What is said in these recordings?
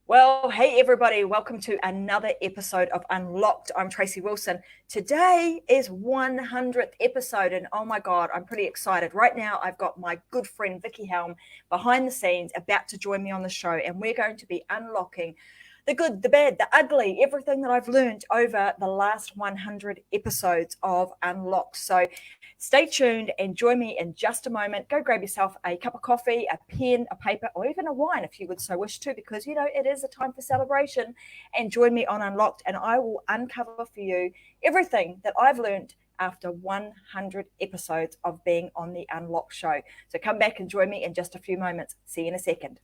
Well, hey everybody, welcome to another episode of Unlocked. I'm Tracy Wilson. Today is 100th episode and oh my God, I'm pretty excited. Right now I've got my good friend Vickie Helm behind the scenes about to join me on the show, and we're going to be unlocking the good, the bad, the ugly, everything that I've learned over the last 100 episodes of Unlocked. So stay tuned and join me in just a moment. Go grab yourself a cup of coffee, a pen, a paper, or even a wine if you would so wish to, because, it is a time for celebration. And join me on Unlocked, and I will uncover for you everything that I've learned after 100 episodes of being on the Unlocked show. So come back and join me in just a few moments. See you in a second.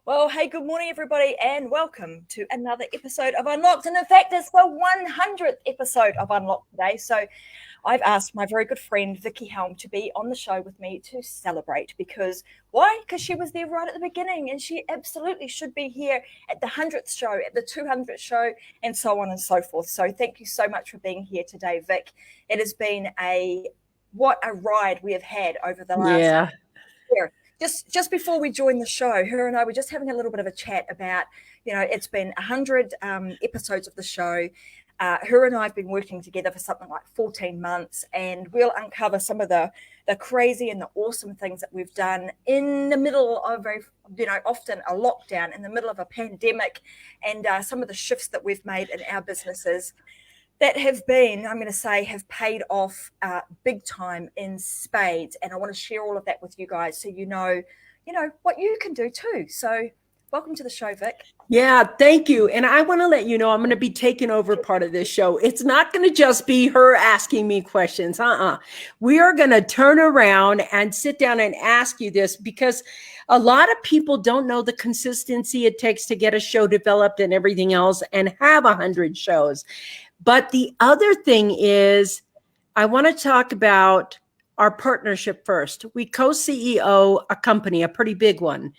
Well, hey, good morning, everybody, and welcome to another episode of Unlocked. And in fact, it's the 100th episode of Unlocked today. So I've asked my very good friend, Vickie Helm, to be on the show with me to celebrate. Because why? Because she was there right at the beginning, and she absolutely should be here at the 100th show, at the 200th show, and so on and so forth. So thank you so much for being here today, Vic. It has been what a ride we have had over the last year. Just before we joined the show, her and I were just having a little bit of a chat about, it's been 100 episodes of the show. Her and I have been working together for something like 14 months, and we'll uncover some of the crazy and the awesome things that we've done in the middle of often a lockdown, in the middle of a pandemic, and some of the shifts that we've made in our businesses that have paid off big time in spades. And I want to share all of that with you guys so you know what you can do too. So welcome to the show, Vic. Yeah, thank you. And I want to let you know I'm going to be taking over part of this show. It's not going to just be her asking me questions. We are going to turn around and sit down and ask you this, because a lot of people don't know the consistency it takes to get a show developed and everything else and have 100 shows. But the other thing is, I want to talk about our partnership first. We co-CEO a company, a pretty big one.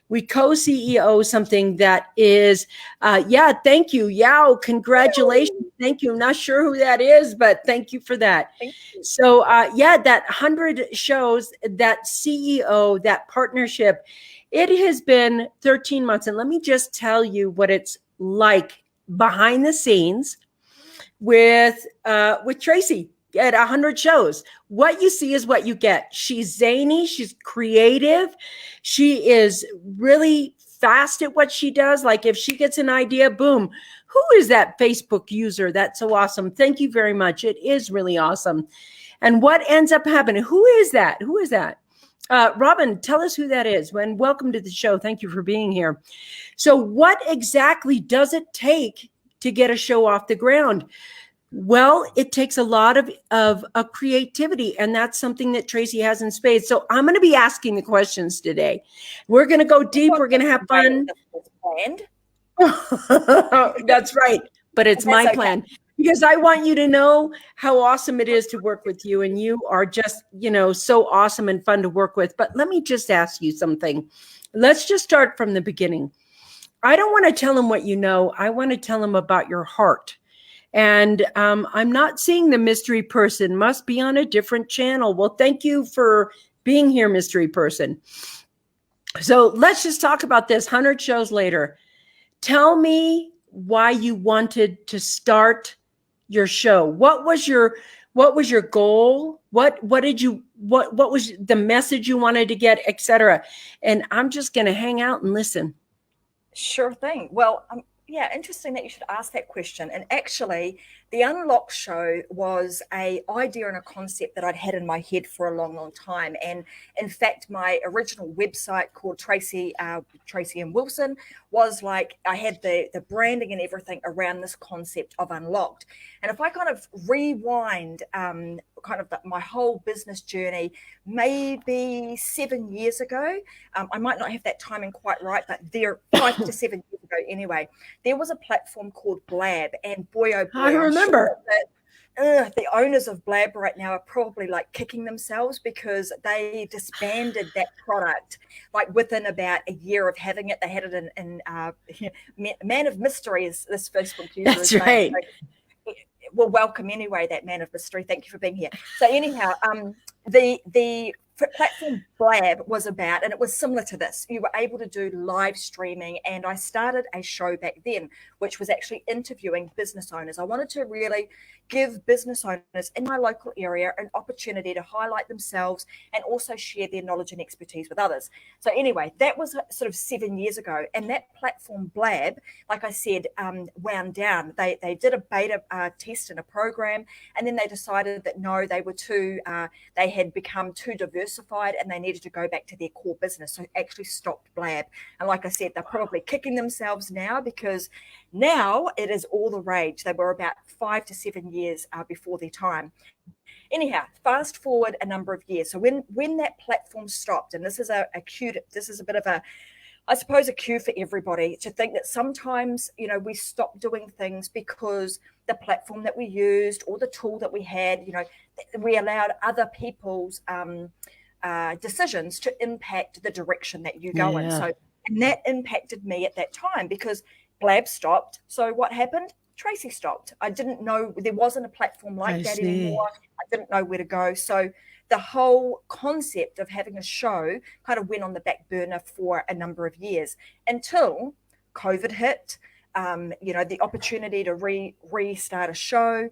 We co-CEO something that is, thank you. Yao, congratulations. Thank you. I'm not sure who that is, but thank you for that. You. So, that 100 shows, that CEO, that partnership, it has been 13 months. And let me just tell you what it's like behind the scenes with Tracy at 100 shows. What you see is what you get. She's zany. She's creative. She is really fast at what she does. Like if she gets an idea, boom. Who is that Facebook user? That's so awesome. Thank you very much. It is really awesome. And what ends up happening? Who is that? Who is that? Robin, tell us who that is. And welcome to the show. Thank you for being here. So what exactly does it take to get a show off the ground? Well, it takes a lot of creativity, and that's something that Tracy has in spades. So I'm going to be asking the questions today. We're going to go deep. We're going to have fun. That's right. But it's my plan, because I want you to know how awesome it is to work with you. And you are just, so awesome and fun to work with. But let me just ask you something. Let's just start from the beginning. I don't want to tell them what you know. I want to tell them about your heart. And I'm not seeing the mystery person. Must be on a different channel. Well, thank you for being here, mystery person. So let's just talk about this 100 shows later. Tell me why you wanted to start your show. What was your What was your goal? What was the message you wanted to get, etc.? And I'm just going to hang out and listen. Sure thing. Well, yeah, interesting that you should ask that question. And actually, the Unlock show was a idea and a concept that I'd had in my head for a long, long time. And in fact, my original website called Tracy and Wilson was like, I had the branding and everything around this concept of Unlocked. And if I kind of rewind my whole business journey, maybe 7 years ago, I might not have that timing quite right, but there 5 to 7 years ago anyway, there was a platform called Blab, and boy, oh boy, I remember. That the owners of Blab right now are probably like kicking themselves because they disbanded that product like within about a year of having it. They had it in Man of Mystery, is this Facebook user. That's right. So, well, welcome anyway, that man of mystery. Thank you for being here. So anyhow, the platform Blab was about, and it was similar to this. You were able to do live streaming, and I started a show back then, which was actually interviewing business owners. I wanted to really give business owners in my local area an opportunity to highlight themselves and also share their knowledge and expertise with others. So anyway, that was sort of 7 years ago, and that platform Blab, like I said, wound down. They did a beta test in a program, and then they decided that no, they were they had become too diversified and they needed to go back to their core business. So actually stopped Blab. And like I said, they're probably kicking themselves now because now it is all the rage. They were about 5 to 7 years before their time. Anyhow, fast forward a number of years. So when that platform stopped, and this is a bit of a, I suppose, a cue for everybody to think that sometimes, we stop doing things because the platform that we used or the tool that we had, we allowed other people's decisions to impact the direction that you go in. So, and that impacted me at that time because Blab stopped. So what happened? Tracy stopped. I didn't know there wasn't a platform like that anymore. I didn't know where to go. So the whole concept of having a show kind of went on the back burner for a number of years until COVID hit. The opportunity to restart a show.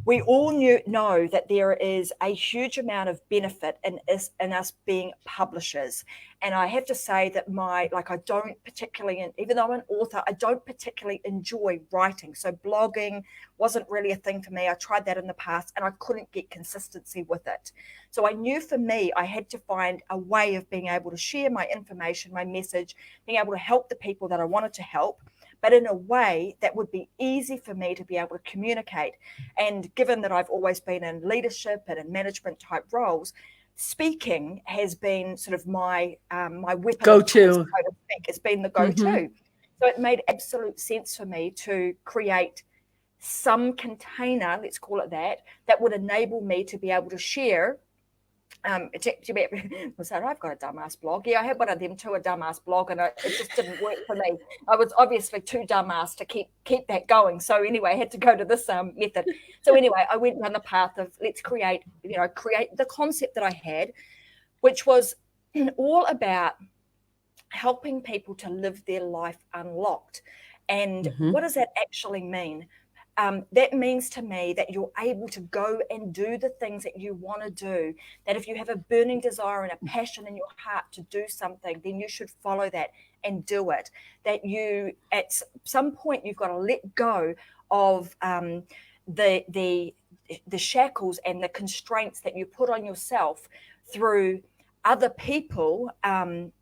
We all know that there is a huge amount of benefit in us being publishers. And I have to say that I don't particularly, even though I'm an author, I don't particularly enjoy writing. So blogging wasn't really a thing for me. I tried that in the past and I couldn't get consistency with it. So I knew for me, I had to find a way of being able to share my information, my message, being able to help the people that I wanted to help, but in a way that would be easy for me to be able to communicate. And given that I've always been in leadership and in management type roles, speaking has been sort of my weapon. Go-to. So to speak. It's been the go-to. Mm-hmm. So it made absolute sense for me to create some container, let's call it that would enable me to be able to share. I've got a dumbass blog. Yeah, I had one of them too, a dumbass blog, and it just didn't work for me. I was obviously too dumbass to keep that going. So anyway, I had to go to this method. So anyway, I went down the path of let's create the concept that I had, which was all about helping people to live their life unlocked. And what does that actually mean? That means to me that you're able to go and do the things that you want to do, that if you have a burning desire and a passion in your heart to do something, then you should follow that and do it. That you, at some point, you've got to let go of the shackles and the constraints that you put on yourself through other people,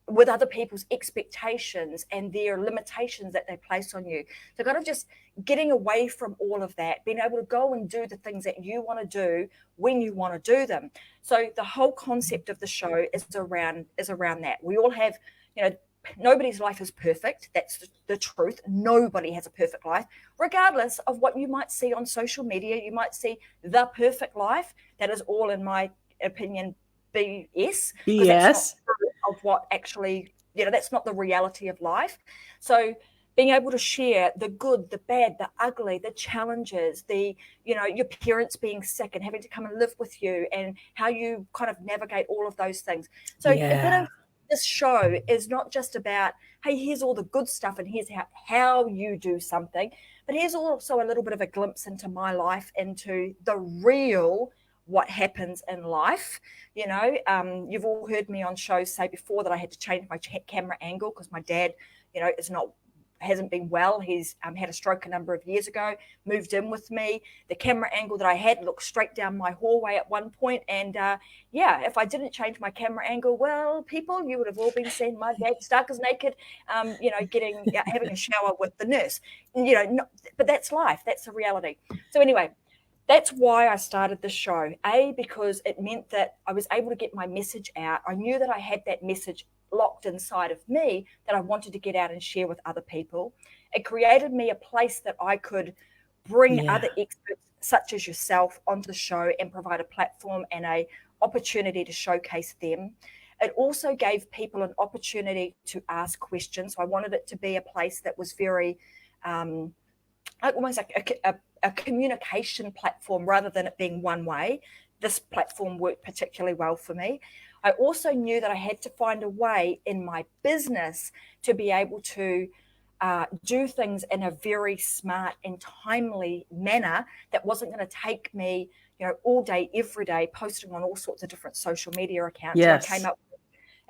with other people's expectations and their limitations that they place on you. So kind of just getting away from all of that, being able to go and do the things that you want to do when you want to do them. So the whole concept of the show is around that. We all have, nobody's life is perfect. That's the truth. Nobody has a perfect life, regardless of what you might see on social media. You might see the perfect life. That is all, in my opinion, BS. Yes. Of what actually, that's not the reality of life. So being able to share the good, the bad, the ugly, the challenges, your parents being sick and having to come and live with you, and how you kind of navigate all of those things. So a this show is not just about, hey, here's all the good stuff and here's how you do something, but here's also a little bit of a glimpse into my life, into the real what happens in life. You've all heard me on shows say before that I had to change my camera angle because my dad, hasn't been well. He's had a stroke a number of years ago, moved in with me. The camera angle that I had looked straight down my hallway at one point. And if I didn't change my camera angle, well, people, you would have all been seeing my dad stark as naked, having a shower with the nurse. But that's life. That's the reality. So anyway, that's why I started the show. Because it meant that I was able to get my message out. I knew that I had that message locked inside of me that I wanted to get out and share with other people. It created me a place that I could bring other experts such as yourself onto the show and provide a platform and an opportunity to showcase them. It also gave people an opportunity to ask questions. So I wanted it to be a place that was very almost like a communication platform rather than it being one way. This platform worked particularly well for me. I also knew that I had to find a way in my business to be able to do things in a very smart and timely manner that wasn't going to take me, all day, every day, posting on all sorts of different social media accounts. Yes. So I came up with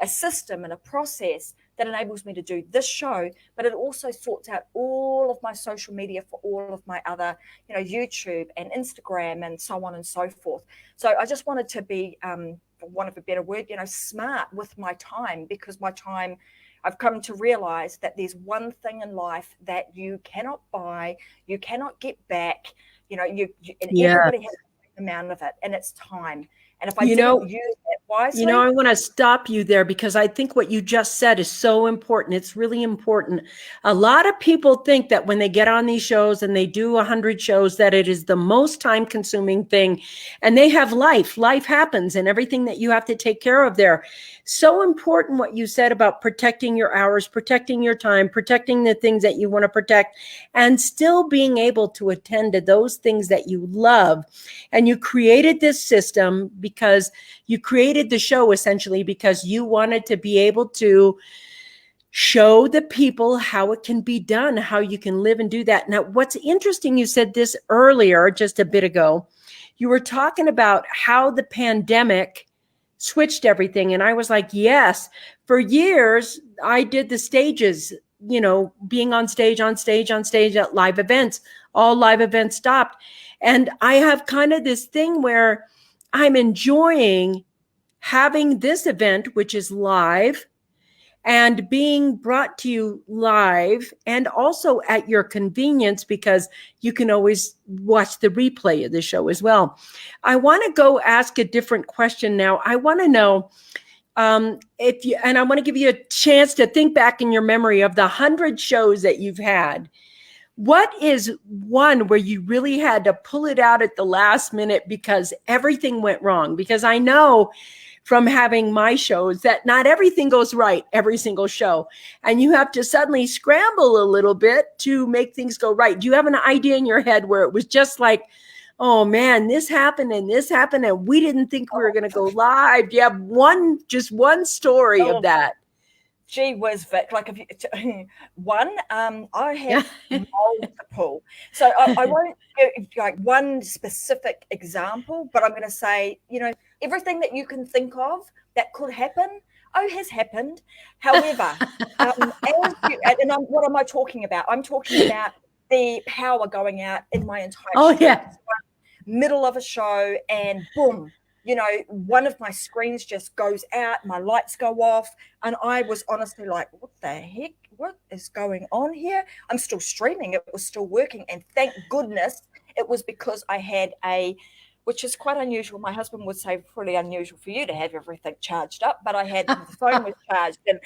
a system and a process that enables me to do this show, but it also sorts out all of my social media for all of my other, YouTube and Instagram and so on and so forth. So I just wanted to be, for want of a better word, smart with my time, because my time, I've come to realize that there's one thing in life that you cannot buy, you cannot get back, everybody has an amount of it, and it's time. And if I didn't use that wisely, I want to stop you there because I think what you just said is so important. It's really important. A lot of people think that when they get on these shows and they do 100 shows, that it is the most time consuming thing, and they have life. Life happens and everything that you have to take care of there. So important what you said about protecting your hours, protecting your time, protecting the things that you want to protect, and still being able to attend to those things that you love. And you created this system because you created the show essentially because you wanted to be able to show the people how it can be done, how you can live and do that. Now, what's interesting, you said this earlier, just a bit ago, you were talking about how the pandemic switched everything. And I was like, yes, for years, I did the stages, being on stage at live events. All live events stopped. And I have kind of this thing where I'm enjoying having this event, which is live, and being brought to you live and also at your convenience, because you can always watch the replay of the show as well. I want to go ask a different question now. I want to know and I want to give you a chance to think back in your memory of the 100 shows that you've had. What is one where you really had to pull it out at the last minute because everything went wrong? Because I know from having my shows that not everything goes right every single show. And you have to suddenly scramble a little bit to make things go right. Do you have an idea in your head where it was just like, oh man, this happened and we didn't think we were going to go live? Do you have just one story of that? Gee whiz, Vic, like one, I have multiple. So I won't give like one specific example, but I'm going to say, everything that you can think of that could happen, has happened. However, what am I talking about? I'm talking about the power going out in my entire show. Middle of a show and boom, one of my screens just goes out, my lights go off, and I was honestly like, what the heck? What is going on here? I'm still streaming. It was still working. And thank goodness it was because I had which is quite unusual. My husband would say pretty unusual for you to have everything charged up, but I had the phone was charged and,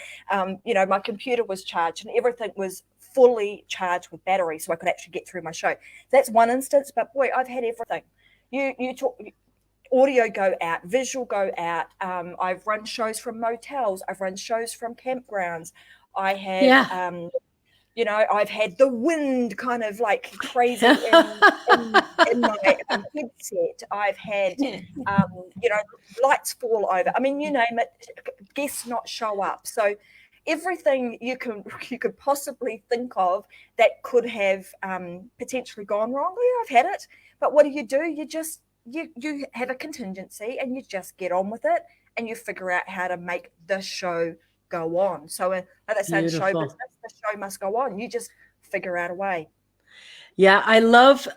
my computer was charged and everything was fully charged with battery so I could actually get through my show. That's one instance, but boy, I've had everything. You talk... Audio go out, visual go out. I've run shows from motels. I've run shows from campgrounds. I have, I've had the wind kind of like crazy in my headset. I've had, lights fall over. I mean, you name it. guests not show up. So everything you could possibly think of that could have potentially gone wrong. Yeah, I've had it. But what do? You have a contingency and you just get on with it and you figure out how to make the show go on. So like they say in show business, the show must go on. You just figure out a way. Yeah, I love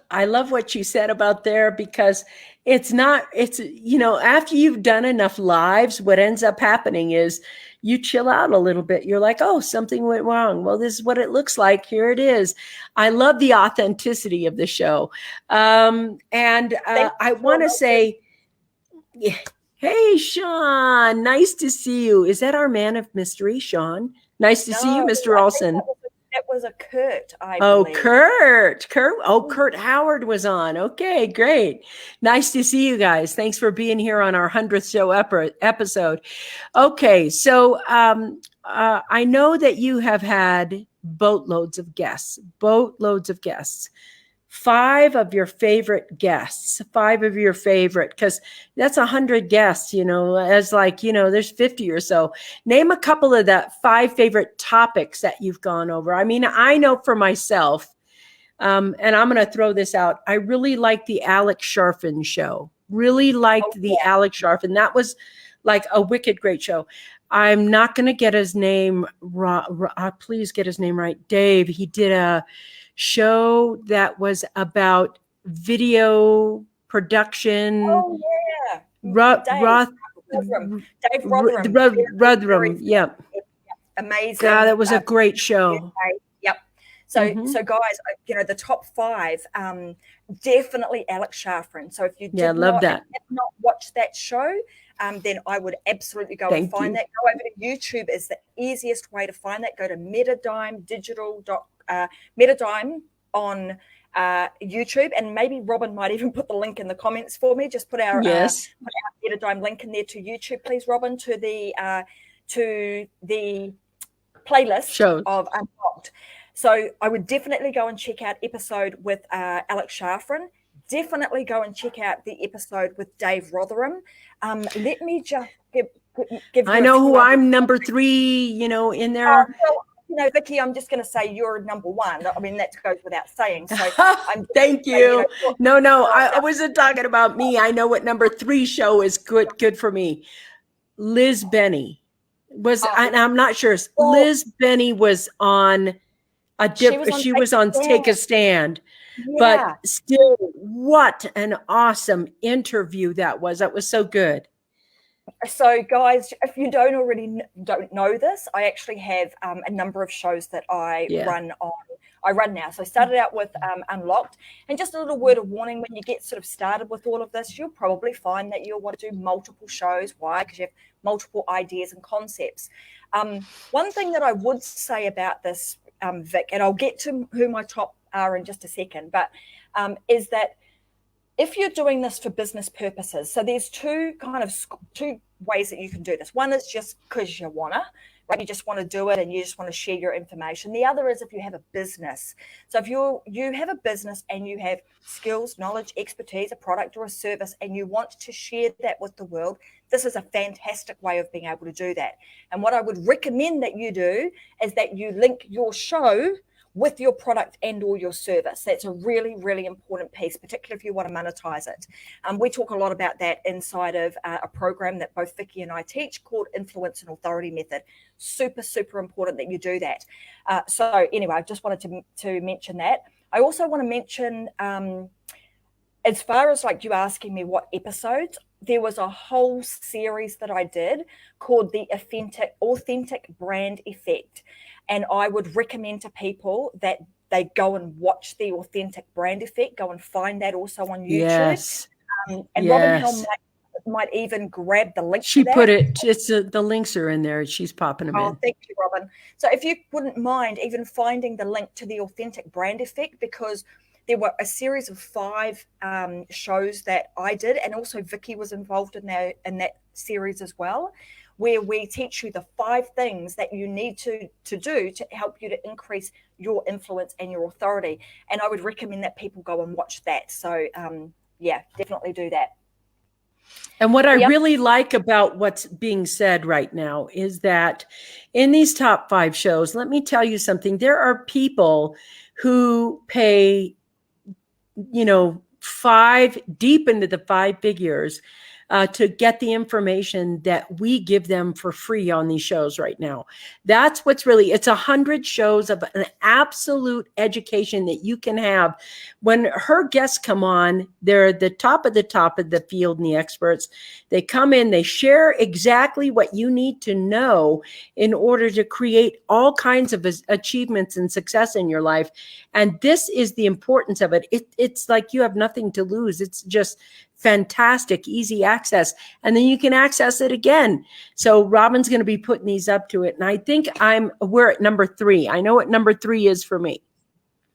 what you said about there, because it's after you've done enough lives, what ends up happening is you chill out a little bit. You're like, oh, something went wrong. Well, this is what it looks like. Here it is. I love the authenticity of the show. I want to say, hey, Sean, nice to see you. Is that our man of mystery, Sean? Nice to see you, Mr. Olson. That was a Kurt, I believe. Kurt. Kurt Howard was on. Okay, great. Nice to see you guys. Thanks for being here on our 100th show episode. Okay, so I know that you have had boatloads of guests. 5 of your favorite guests, 5 of your favorite, because that's 100 guests, as there's 50 or so. Name a couple of the 5 favorite topics that you've gone over. I mean, I know for myself, and I'm going to throw this out. I really liked the Alex Sharfin show. Alex Sharfin. That was like a wicked great show. I'm not going to get his name. Please get his name right. Dave. He did a show that was about video production. Oh yeah, Dave Rotherham. Yeah, amazing. God, that was a great show. Yep. So guys, the top 5, definitely Alex Sharfin. So if you have not watched that show, then I would absolutely go and find that. Go over to YouTube is the easiest way to find that. Go to Metadime on YouTube, and maybe Robin might even put the link in the comments for me. Just put our Metadime link in there to YouTube, please, Robin, to the playlist of Unlocked. So I would definitely go and check out episode with Alex Sharfin. Definitely go and check out the episode with Dave Rotherham. Let me just give I know who I'm number 3, in there. Vickie, I'm just going to say you're number 1. I mean, that goes without saying. So thank you. No, I wasn't talking about me. I know what number 3 show is good for me. Liz Benny I'm not sure. Liz Benny was on she was on Take a Stand. Yeah. But still, what an awesome interview that was. That was so good. So, guys, if you don't know this, I actually have a number of shows that I run now. So I started out with Unlocked, and just a little word of warning: when you get sort of started with all of this, you'll probably find that you'll want to do multiple shows. Why? Because you have multiple ideas and concepts. One thing that I would say about this, Vic, and I'll get to who my top are in just a second, but is that if you're doing this for business purposes, so there's two ways that you can do this. One is just because you wanna, right? You just want to do it and you just want to share your information. The other is if you have a business. So if you have a business and you have skills, knowledge, expertise, a product or a service, and you want to share that with the world, this is a fantastic way of being able to do that. And what I would recommend that you do is that you link your show with your product and or your service. That's a really, really important piece, particularly if you want to monetize it. We talk a lot about that inside of a program that both Vickie and I teach called Influence and Authority Method. Super, super important that you do that. So anyway, I just wanted to mention that. I also want to mention, as far as like you asking me what episodes, there was a whole series that I did called the Authentic Brand Effect. And I would recommend to people that they go and watch the Authentic Brand Effect, go and find that also on YouTube. Yes. And Robin Helm might even grab the link. She put it, the links are in there. She's popping them in. Oh, thank you, Robin. So if you wouldn't mind even finding the link to the Authentic Brand Effect, because there were a series of 5 shows that I did, and also Vickie was involved in that series as well, where we teach you the 5 things that you need to do to help you to increase your influence and your authority. And I would recommend that people go and watch that. So, definitely do that. And what I really like about what's being said right now is that in these top 5 shows, let me tell you something. There are people who pay, deep into the 5 figures to get the information that we give them for free on these shows right now. That's what's really, it's 100 shows of an absolute education that you can have. When her guests come on, they're the top of the field and the experts. They come in, they share exactly what you need to know in order to create all kinds of achievements and success in your life. And this is the importance of it. It's like you have nothing to lose. It's just fantastic, easy access. And then you can access it again. So Robin's going to be putting these up to it. And I think we're at number 3. I know what number 3 is for me.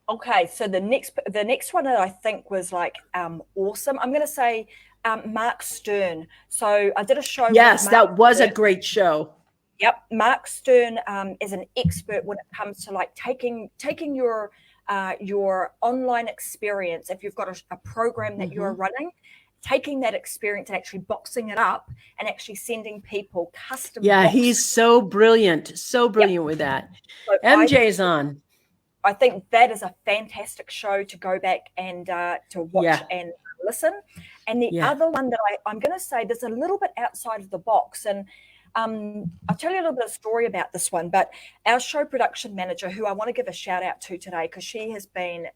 Okay. So the next one that I think was like awesome, I'm going to say Mark Stern. So I did a show. Yes, that was a great show. Yep. Mark Stern is an expert when it comes to like taking your online experience. If you've got a program that you're running, taking that experience and actually boxing it up and actually sending people custom. Yeah, he's so brilliant with that. So MJ's on. I think that is a fantastic show to go back and to watch and listen. And the other one that I'm going to say, there's a little bit outside of the box, and I'll tell you a little bit of story about this one. But our show production manager, who I want to give a shout out to today, because she has been,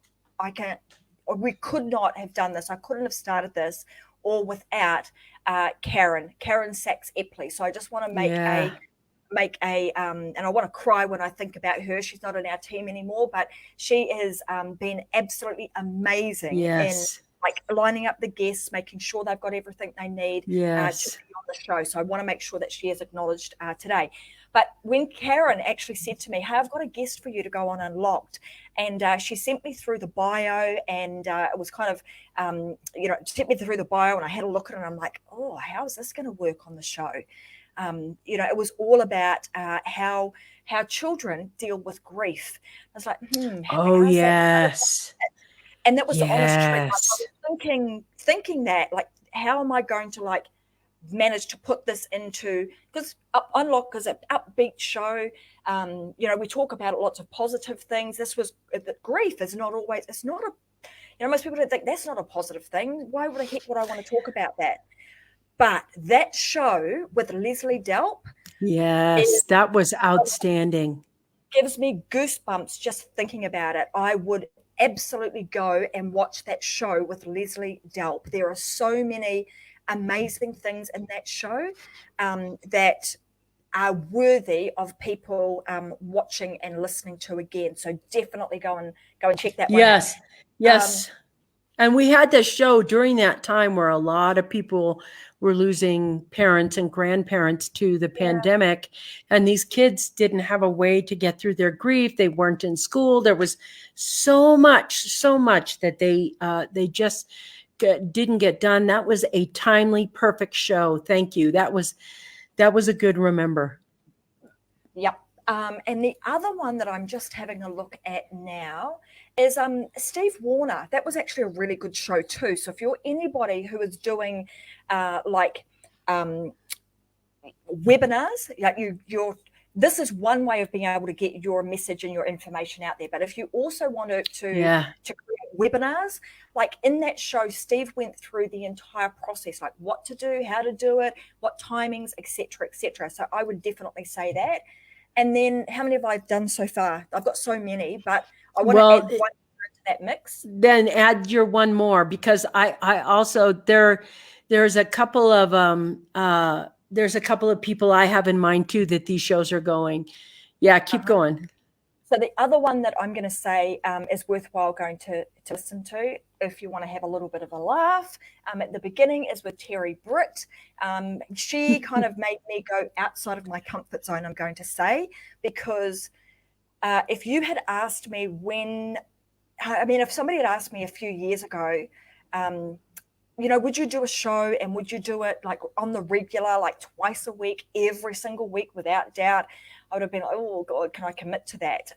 we could not have done this. I couldn't have started this all without Karen Sachs Epley. So I just want to make and I want to cry when I think about her. She's not on our team anymore, but she has been absolutely amazing in like lining up the guests, making sure they've got everything they need to be on the show. So I want to make sure that she is acknowledged today. But when Karen actually said to me, hey, I've got a guest for you to go on Unlocked, and she sent me through the bio, and it was kind of, sent me through the bio, and I had a look at it, and I'm like, oh, how is this going to work on the show? It was all about how children deal with grief. I was like, oh, yes. And that was the honest truth. I was thinking that, like, how am I going to, like, managed to put this into, because Unlock is an upbeat show. We talk about lots of positive things. This was that grief is not always, it's not most people don't think that's not a positive thing. Why would I want to talk about that? But that show with Leslie Delp, that was outstanding. Gives me goosebumps just thinking about it. I would absolutely go and watch that show with Leslie Delp. There are so many amazing things in that show that are worthy of people watching and listening to again. So definitely go and check that one out. Yes. And we had this show during that time where a lot of people were losing parents and grandparents to the pandemic. And these kids didn't have a way to get through their grief. They weren't in school. There was so much that they just didn't get done. That was a timely, perfect show. Thank you. That was a good remember. Yep. And the other one that I'm just having a look at now is Steve Warner. That was actually a really good show too. So if you're anybody who is doing webinars, like this is one way of being able to get your message and your information out there. But if you also want to create webinars, like in that show, Steve went through the entire process, like what to do, how to do it, what timings, etc., etc. So I would definitely say that. And then how many have I done so far? I've got so many, but I want to add one to that mix. Then add your one more, because I also there's a couple of people I have in mind too that these shows are going. Yeah, keep going. So the other one that I'm going to say is worthwhile going to listen to if you want to have a little bit of a laugh. At the beginning is with Terry Britt. She kind of made me go outside of my comfort zone, I'm going to say, because if you had asked me if somebody had asked me a few years ago, would you do a show and would you do it like on the regular, like twice a week, every single week, without doubt, I would have been like, oh God, can I commit to that?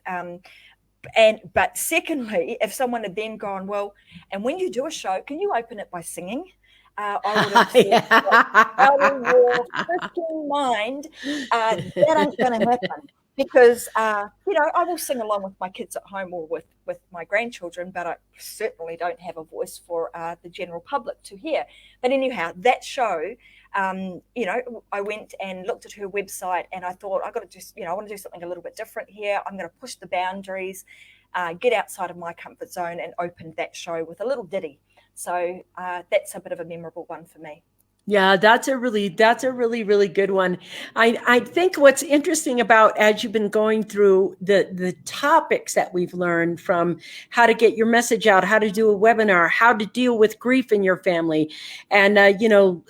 But secondly, if someone had then gone, well, and when you do a show, can you open it by singing? I would have said, out of your freaking mind, that ain't going to happen. Because, you know, I will sing along with my kids at home or with my grandchildren, but I certainly don't have a voice for the general public to hear. But anyhow, that show, you know, I went and looked at her website and I thought, I got to just, you know, I want to do something a little bit different here. I'm going to push the boundaries, get outside of my comfort zone, and opened that show with a little ditty. So that's a bit of a memorable one for me. Yeah, that's a really, really good one. I think what's interesting about, as you've been going through the topics that we've learned, from how to get your message out, how to do a webinar, how to deal with grief in your family. And, you know,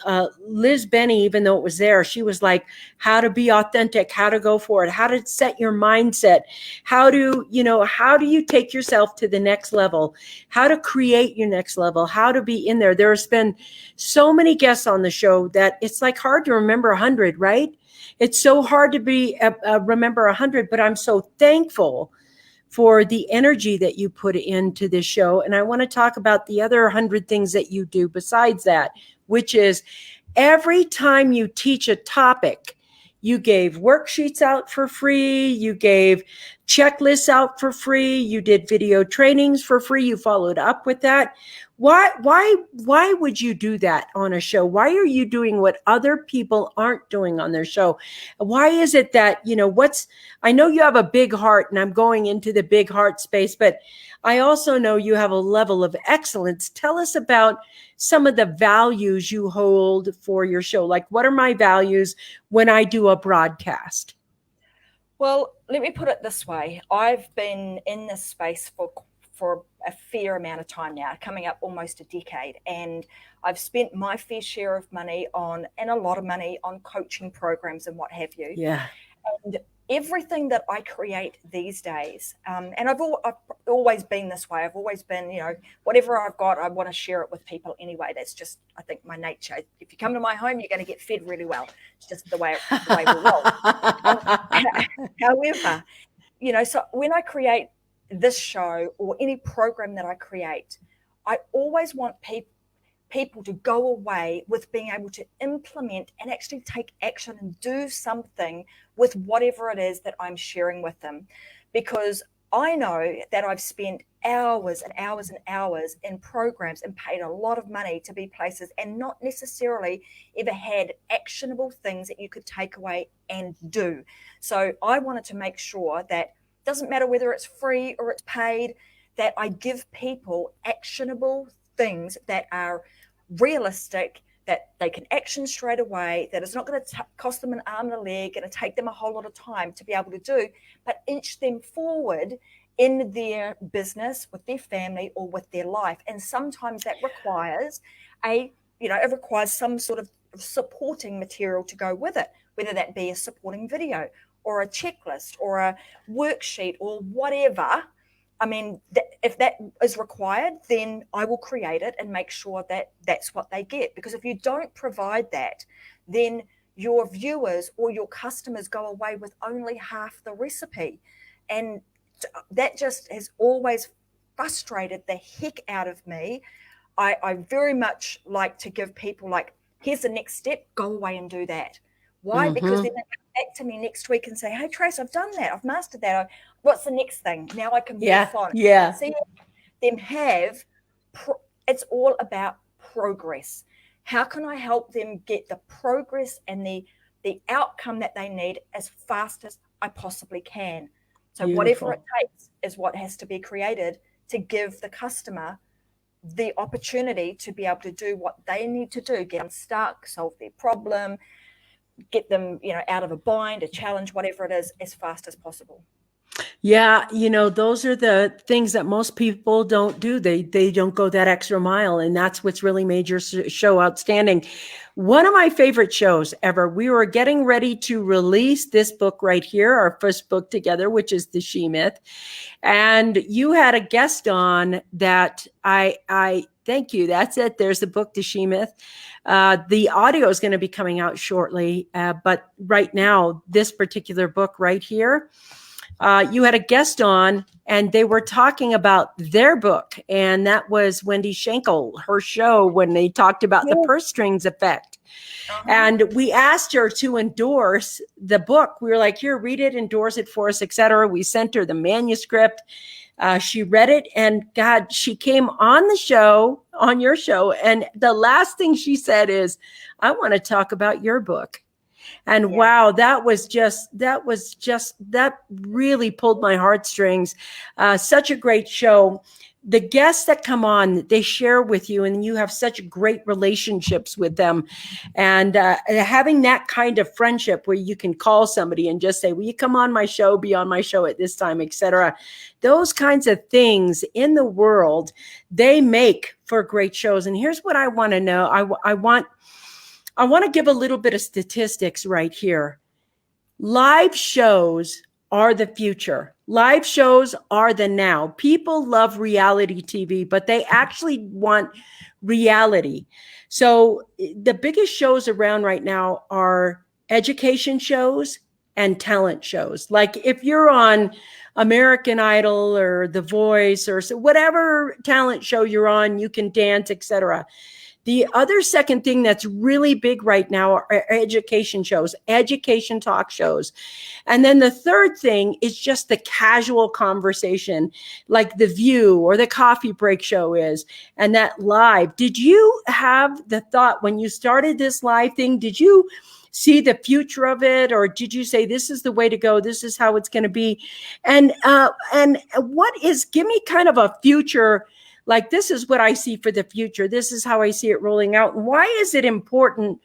Liz Benny, even though it was there, she was like, how to be authentic, how to go for it, how to set your mindset, how do you take yourself to the next level, how to create your next level, how to be in there. There's been so many guests on the show that it's like hard to remember 100, right? It's so hard to remember 100, but I'm so thankful for the energy that you put into this show. And I want to talk about the other 100 things that you do besides that, which is every time you teach a topic, you gave worksheets out for free. You gave checklists out for free. You did video trainings for free. You followed up with that. Why would you do that on a show? Why are you doing what other people aren't doing on their show? Why is it that, you know, I know you have a big heart, and I'm going into the big heart space, but I also know you have a level of excellence. Tell us about some of the values you hold for your show. Like, what are my values when I do a broadcast? Well, let me put it this way. I've been in this space for a fair amount of time now, coming up almost a decade. And I've spent my fair share of money and a lot of money on coaching programs and what have you. Yeah. And everything that I create these days, and I've always been this way. I've always been, you know, whatever I've got, I want to share it with people anyway. That's just, I think, my nature. If you come to my home, you're going to get fed really well. It's just the way we roll. However, you know, so when I create this show or any program that I create, I always want people to go away with being able to implement and actually take action and do something with whatever it is that I'm sharing with them. Because I know that I've spent hours and hours and hours in programs and paid a lot of money to be places and not necessarily ever had actionable things that you could take away and do. So I wanted to make sure that doesn't matter whether it's free or it's paid, that I give people actionable things that are realistic, that they can action straight away, that it's not going to cost them an arm and a leg, going to take them a whole lot of time to be able to do, but inch them forward in their business, with their family, or with their life. And sometimes that requires it requires some sort of supporting material to go with it, whether that be a supporting video or a checklist or a worksheet or whatever. I mean, if that is required, then I will create it and make sure that that's what they get. Because if you don't provide that, then your viewers or your customers go away with only half the recipe. And that just has always frustrated the heck out of me. I very much like to give people, like, here's the next step, go away and do that. Why? Mm-hmm. Because then they come back to me next week and say, hey, Trace, I've done that. I've mastered that. What's the next thing? Now I can move on. Yeah. See them it's all about progress. How can I help them get the progress and the outcome that they need as fast as I possibly can? So Beautiful. Whatever it takes is what has to be created to give the customer the opportunity to be able to do what they need to do, get unstuck, solve their problem, get them, out of a bind, a challenge, whatever it is, as fast as possible. Yeah, those are the things that most people don't do. They don't go that extra mile, and that's what's really made your show outstanding. One of my favorite shows ever, we were getting ready to release this book right here, our first book together, which is The She Myth. And you had a guest on that I thank you. That's it. There's the book, The She Myth. The audio is going to be coming out shortly. But right now, this particular book right here, you had a guest on, and they were talking about their book, and that was Wendy Schenkel, her show, when they talked about the purse strings effect. And we asked her to endorse the book. We were like, here, read it, endorse it for us, etc. We sent her the manuscript. She read it, and God, she came on the show, on your show, and the last thing she said is, I want to talk about your book. And wow, that really pulled my heartstrings. Such a great show. The guests that come on, they share with you, and you have such great relationships with them. And having that kind of friendship where you can call somebody and just say, will you come on my show, be on my show at this time, etc. Those kinds of things in the world, they make for great shows. And here's what I want to know. I want to give a little bit of statistics right here. Live shows are the future. Live shows are the now. People love reality TV, but they actually want reality. So the biggest shows around right now are education shows and talent shows. Like if you're on American Idol or The Voice or whatever talent show you're on, you can dance, etc. The other second thing that's really big right now are education shows, education talk shows. And then the third thing is just the casual conversation, like The View or the Coffee Break Show is, and that live. Did you have the thought when you started this live thing, did you see the future of it, or did you say this is the way to go, this is how it's going to be? And give me kind of a future, like, this is what I see for the future. This is how I see it rolling out. Why is it important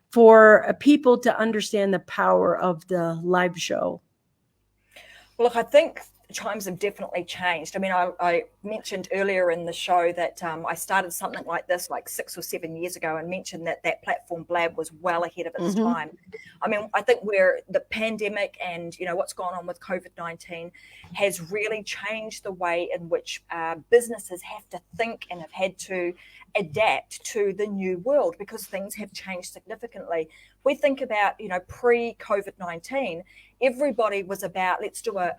for people to understand the power of the live show? Well, look, I think times have definitely changed. I mean, I mentioned earlier in the show that I started something like this like 6 or 7 years ago, and mentioned that platform Blab was well ahead of its time. I mean, I think where the pandemic and, what's gone on with COVID-19 has really changed the way in which businesses have to think and have had to adapt to the new world, because things have changed significantly. We think about, pre-COVID-19, everybody was about, let's do a,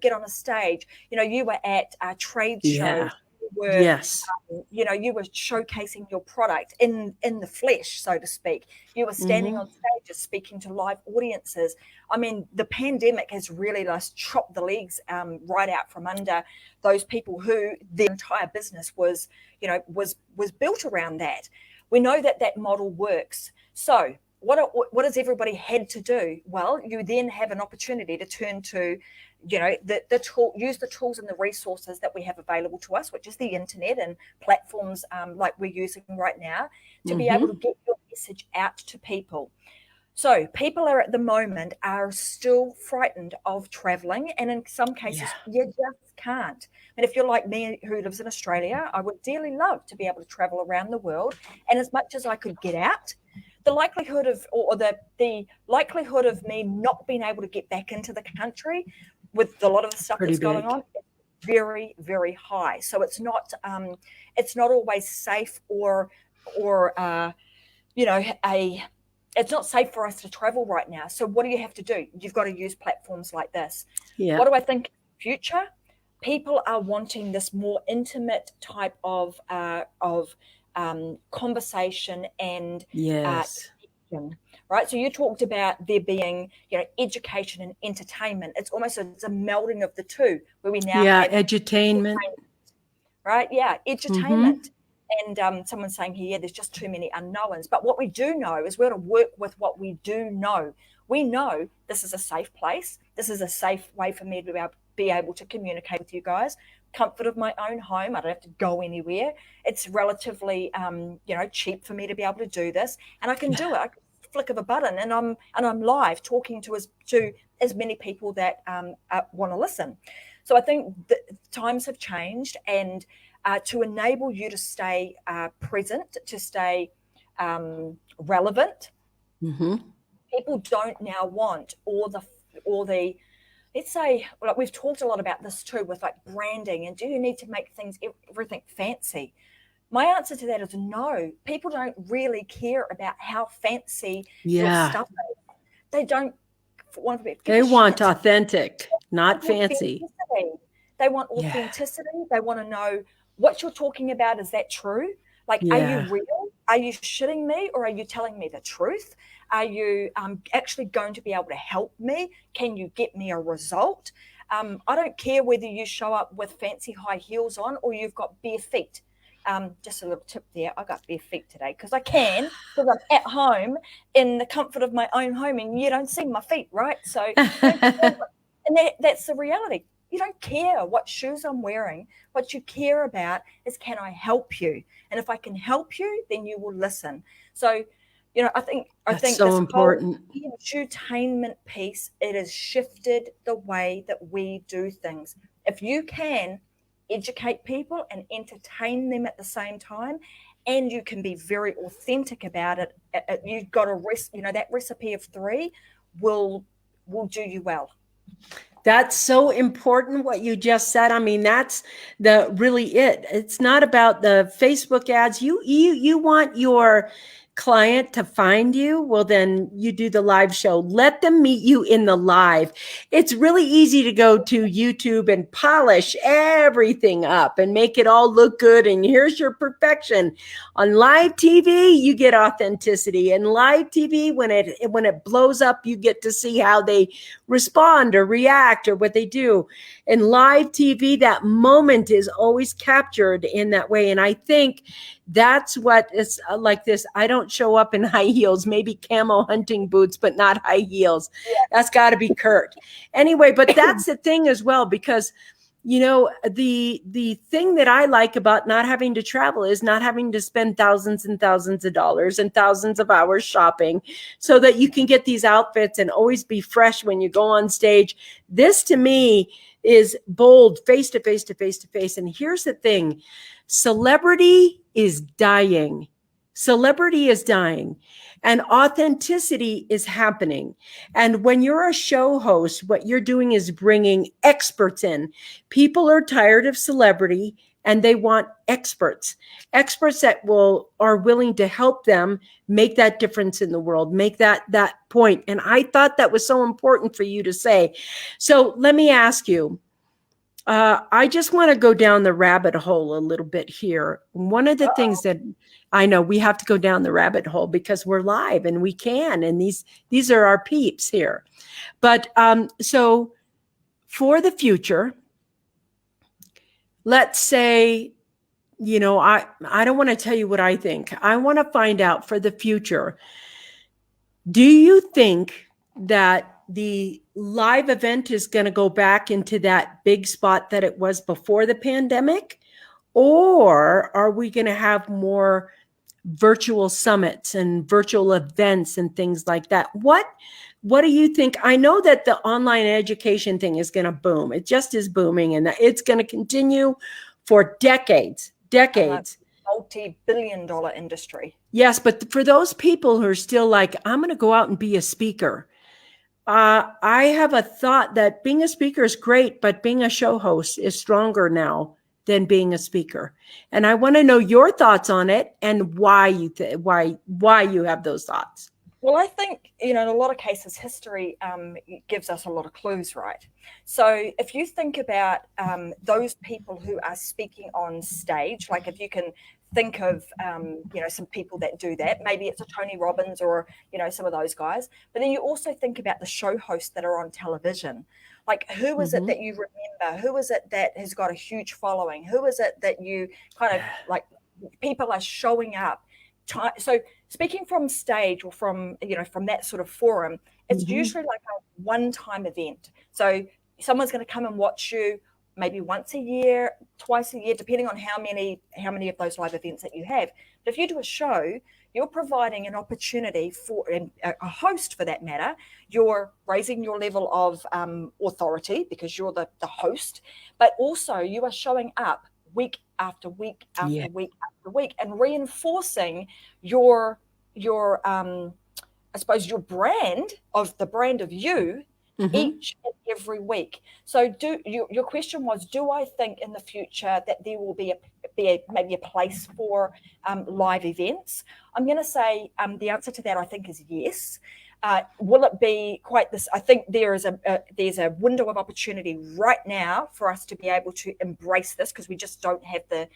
get on a stage. You were at trade shows. You were, you were showcasing your product in the flesh, so to speak. You were standing on stages, speaking to live audiences. I mean, the pandemic has really just chopped the legs right out from under those people who their entire business was built around that. We know that model works. So what has everybody had to do? Well, you then have an opportunity to turn to, the tool, use the tools and the resources that we have available to us, which is the internet and platforms like we're using right now, to be able to get your message out to people. So people are at the moment are still frightened of traveling, and in some cases you just can't. And if you're like me, who lives in Australia, I would dearly love to be able to travel around the world. And as much as I could get out, the likelihood of, or the likelihood of me not being able to get back into the country with a lot of the stuff that's going on is very, very high. So it's not always safe it's not safe for us to travel right now. So what do you have to do? You've got to use platforms like this. What do I think in the future? People are wanting this more intimate type of conversation and right. So you talked about there being, education and entertainment. It's almost a melding of the two, where we now have edutainment, right? Yeah, edutainment. And someone's saying here, there's just too many unknowns. But what we do know is we're to work with what we do know. We know this is a safe place. This is a safe way for me to be able to communicate with you guys. Comfort of my own home. I don't have to go anywhere. It's relatively, cheap for me to be able to do this, and I can do it. I can flick of a button, and I'm live talking to as many people that want to listen. So I think the times have changed, and to enable you to stay present, to stay relevant. People don't now want all the let's say, like we've talked a lot about this too, with like branding, and do you need to make everything fancy? My answer to that is no. People don't really care about how fancy your stuff is. They don't want to be. They want authentic. not fancy. Authenticity. They want Yeah. authenticity. They want to know what you're talking about. Is that true? Like, are you Yeah. real? Are you shitting me, or are you telling me the truth? Are you actually going to be able to help me? Can you get me a result? I don't care whether you show up with fancy high heels on or you've got bare feet. Just a little tip there. I got bare feet today because I can, because I'm at home in the comfort of my own home, and you don't see my feet, right? So you don't care and that's the reality. You don't care what shoes I'm wearing. What you care about is, can I help you? And if I can help you, then you will listen. So, I think That's so this whole important. edutainment piece, it has shifted the way that we do things. If you can educate people and entertain them at the same time, and you can be very authentic about it, you've got that recipe of three will do you well. That's so important what you just said. I mean, that's really it. It's not about the Facebook ads. You want your client to find you. Well, then you do the live show. Let them meet you in the live. It's really easy to go to YouTube and polish everything up and make it all look good. And here's your perfection. On live TV, you get authenticity. And live TV, when it blows up, you get to see how they respond or react or what they do. In live TV, that moment is always captured in that way. And I think that's what is like this. I don't show up in high heels, maybe camo hunting boots, but not high heels. That's got to be Kurt. Anyway, but that's the thing as well, because the thing that I like about not having to travel is not having to spend thousands and thousands of dollars and thousands of hours shopping so that you can get these outfits and always be fresh when you go on stage. This to me is bold, face to face to face to face. And here's the thing. Celebrity is dying. Celebrity is dying. And authenticity is happening. And when you're a show host, what you're doing is bringing experts in. People are tired of celebrity and they want experts that are willing to help them make that difference in the world, make that point. And I thought that was so important for you to say. So let me ask you, I just want to go down the rabbit hole a little bit here. One of the things that I know, we have to go down the rabbit hole because we're live and we can, and these are our peeps here. But so for the future, let's say, I don't want to tell you what I think. I want to find out for the future. Do you think that the live event is going to go back into that big spot that it was before the pandemic? Or are we going to have more virtual summits and virtual events and things like that? What do you think? I know that the online education thing is going to boom. It just is booming, and it's going to continue for decades. Multi-billion-dollar industry. Yes, but for those people who are still like, I'm going to go out and be a speaker. I have a thought that being a speaker is great, but being a show host is stronger now than being a speaker. And I want to know your thoughts on it and why you have those thoughts. Well, I think, in a lot of cases, history gives us a lot of clues, right? So if you think about those people who are speaking on stage, like if you can think of, some people that do that, maybe it's a Tony Robbins or, some of those guys. But then you also think about the show hosts that are on television. Like, who is it that you remember? Who is it that has got a huge following? Who is it that you kind of like, people are showing up? So speaking from stage or from that sort of forum, it's usually like a one-time event. So someone's going to come and watch you maybe once a year, twice a year, depending on how many of those live events that you have. But if you do a show, you're providing an opportunity for a host, for that matter. You're raising your level of authority because you're the host, but also you are showing up week after week after week after week and reinforcing your I suppose your brand of you each and every week. So your question was, do I think in the future that there will be maybe a place for live events? I'm going to say the answer to that, I think, is yes. Will it be quite this? I think there's a window of opportunity right now for us to be able to embrace this, because we just don't have the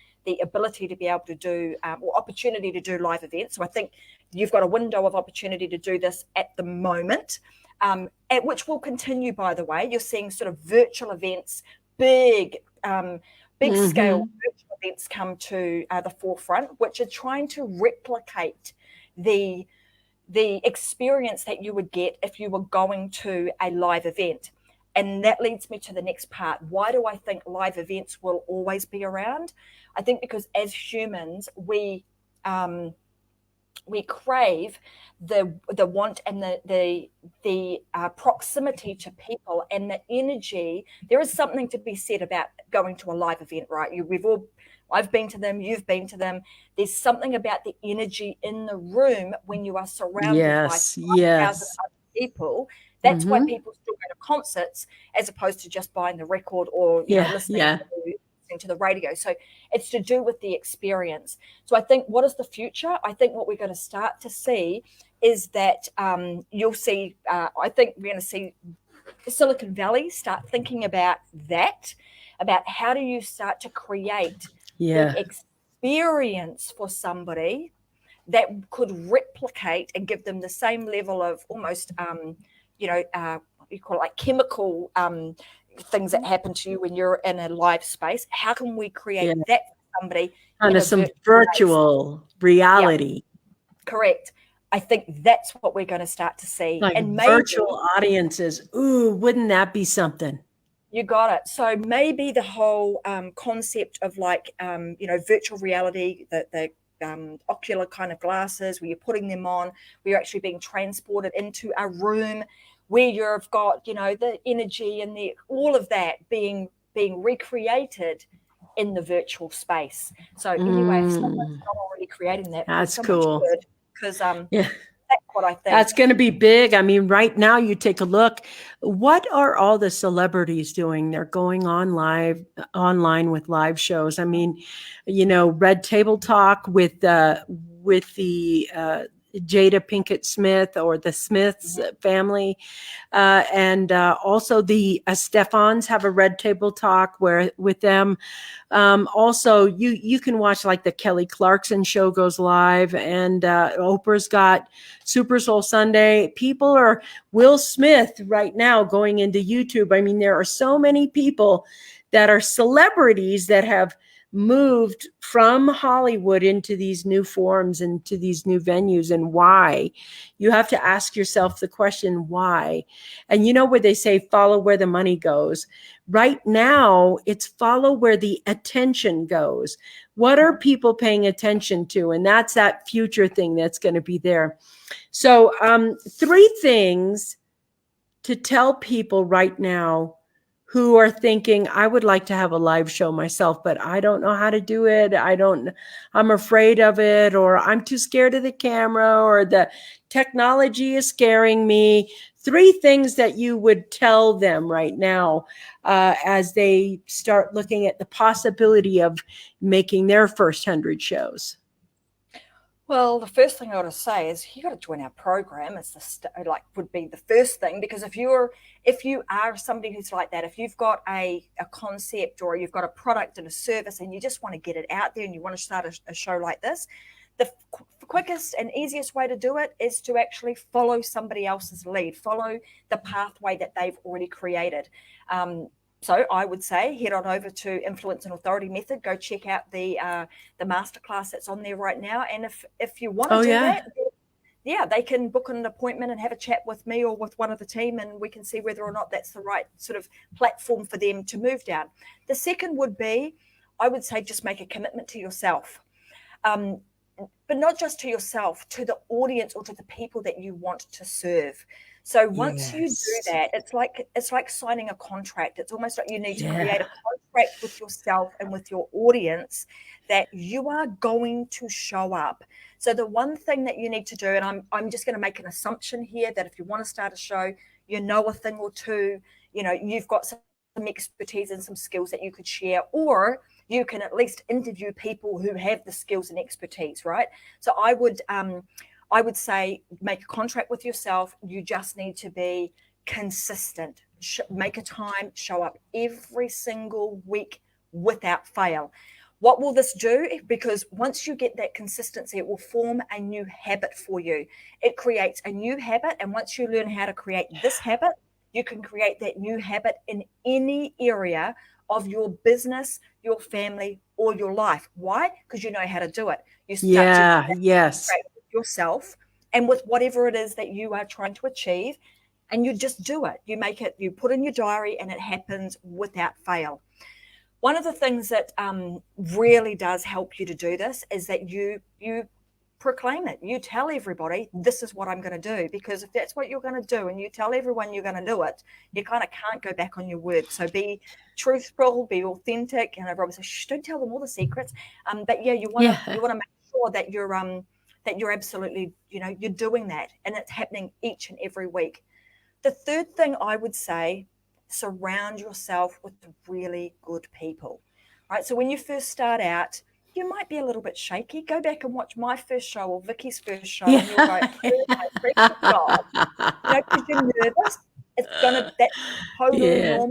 ability to be able to do or opportunity to do live events. So I think you've got a window of opportunity to do this at the moment, at which will continue, by the way. You're seeing sort of virtual events, big scale virtual events come to the forefront, which are trying to replicate the experience that you would get if you were going to a live event. And that leads me to the next part. Why do I think live events will always be around? I think because as humans, we crave the want and the proximity to people and the energy. There is something to be said about going to a live event, right? I've been to them, you've been to them. There's something about the energy in the room when you are surrounded by 5,000 other people. That's why people still go to concerts as opposed to just buying the record or listening to the radio. So it's to do with the experience. So I think, what is the future? I think what we're going to start to see is that you'll see, I think we're going to see Silicon Valley start thinking about that, about how do you start to create the experience for somebody that could replicate and give them the same level of almost, you call it like chemical things that happen to you when you're in a live space. How can we create that for somebody? Kind of some virtual reality. Yeah. Correct. I think that's what we're going to start to see. Like and maybe, virtual audiences. Ooh, wouldn't that be something? You got it. So maybe the whole concept of like, virtual reality, the ocular kind of glasses where you're putting them on, where you're actually being transported into a room where you've got, the energy and all of that being recreated in the virtual space. So anyway, if someone's not already creating that, that's cool. Because that's what I think. That's going to be big. I mean, right now you take a look. What are all the celebrities doing? They're going online with live shows. I mean, Red Table Talk with the Jada Pinkett Smith or the Smiths family. And also the Stefans have a Red Table Talk with them. Also, you can watch like the Kelly Clarkson show goes live, and Oprah's got Super Soul Sunday. People are Will Smith right now going into YouTube. I mean, there are so many people that are celebrities that have moved from Hollywood into these new forms and to these new venues. And why? You have to ask yourself the question, why? And where they say follow where the money goes. Right now, it's follow where the attention goes. What are people paying attention to? And that's that future thing that's going to be there. So 3 things to tell people right now who are thinking, I would like to have a live show myself, but I don't know how to do it. I'm afraid of it, or I'm too scared of the camera, or the technology is scaring me. 3 things that you would tell them right now as they start looking at the possibility of making their first 100 shows. Well, the first thing I want to say is you got to join our program. It's would be the first thing, because if you are somebody who's like that, if you've got a concept or you've got a product and a service and you just want to get it out there and you want to start a show like this, the quickest and easiest way to do it is to actually follow somebody else's lead, follow the pathway that they've already created. So I would say head on over to Influence and Authority Method. Go check out the masterclass that's on there right now. And if you want to do that, they can book an appointment and have a chat with me or with one of the team, and we can see whether or not that's the right sort of platform for them to move down. The second would be, I would say, just make a commitment to yourself. But not just to yourself, to the audience or to the people that you want to serve. So once you do that, it's like signing a contract. It's almost like you need to create a contract with yourself and with your audience that you are going to show up. So the one thing that you need to do, and I'm just going to make an assumption here that if you want to start a show, you know a thing or two, you've got some expertise and some skills that you could share, or you can at least interview people who have the skills and expertise, right? So I would I would say make a contract with yourself. You just need to be consistent. Make a time, show up every single week without fail. What will this do? Because once you get that consistency, it will form a new habit for you. It creates a new habit. And once you learn how to create this habit, you can create that new habit in any area of your business, your family, or your life. Why? Because you know how to do it. You start to Yeah. Yes. with yourself and with whatever it is that you are trying to achieve, and you just do it. You make it, you put in your diary, and it happens without fail. One of the things that really does help you to do this is that you proclaim it. You tell everybody, this is what I'm going to do. Because if that's what you're going to do and you tell everyone you're going to do it, you kind of can't go back on your word. So be truthful, be authentic. And Rob says, shh, don't tell them all the secrets. But yeah, you want to make sure that you're absolutely, you're doing that, and it's happening each and every week. The third thing I would say, surround yourself with really good people, right? So when you first start out, you might be a little bit shaky. Go back and watch my first show or Vickie's first show, and you'll go, oh my freaking God. Because you're nervous. That's totally normal.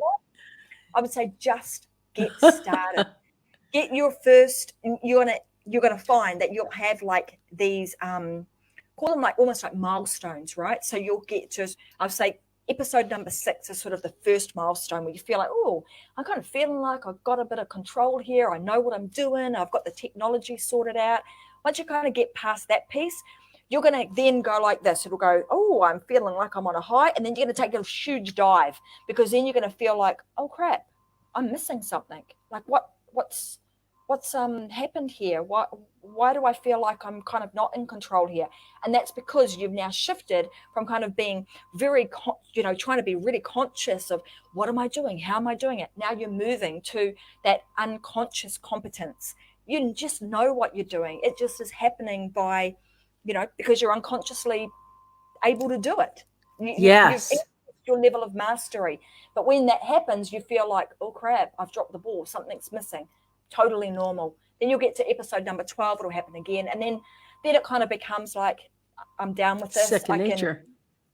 I would say just get started. Get your first, you're gonna find that you'll have like these call them like almost like milestones, right? So you'll get to, I'll say episode number 6 is sort of the first milestone where you feel like, oh, I'm kind of feeling like I've got a bit of control here. I know what I'm doing. I've got the technology sorted out. Once you kind of get past that piece, you're going to then go like this. It'll go, oh, I'm feeling like I'm on a high. And then you're going to take a huge dive, because then you're going to feel like, oh, crap, I'm missing something. Like what's happened here? Why do I feel like I'm kind of not in control here? And that's because you've now shifted from kind of being very, trying to be really conscious of what am I doing? How am I doing it? Now you're moving to that unconscious competence. You just know what you're doing. It just is happening by, because you're unconsciously able to do it. Yes. You've your level of mastery. But when that happens, you feel like, oh crap, I've dropped the ball. Something's missing. Totally normal. Then you'll get to episode number 12. It'll happen again. And then it kind of becomes like, I'm down with this. Second nature.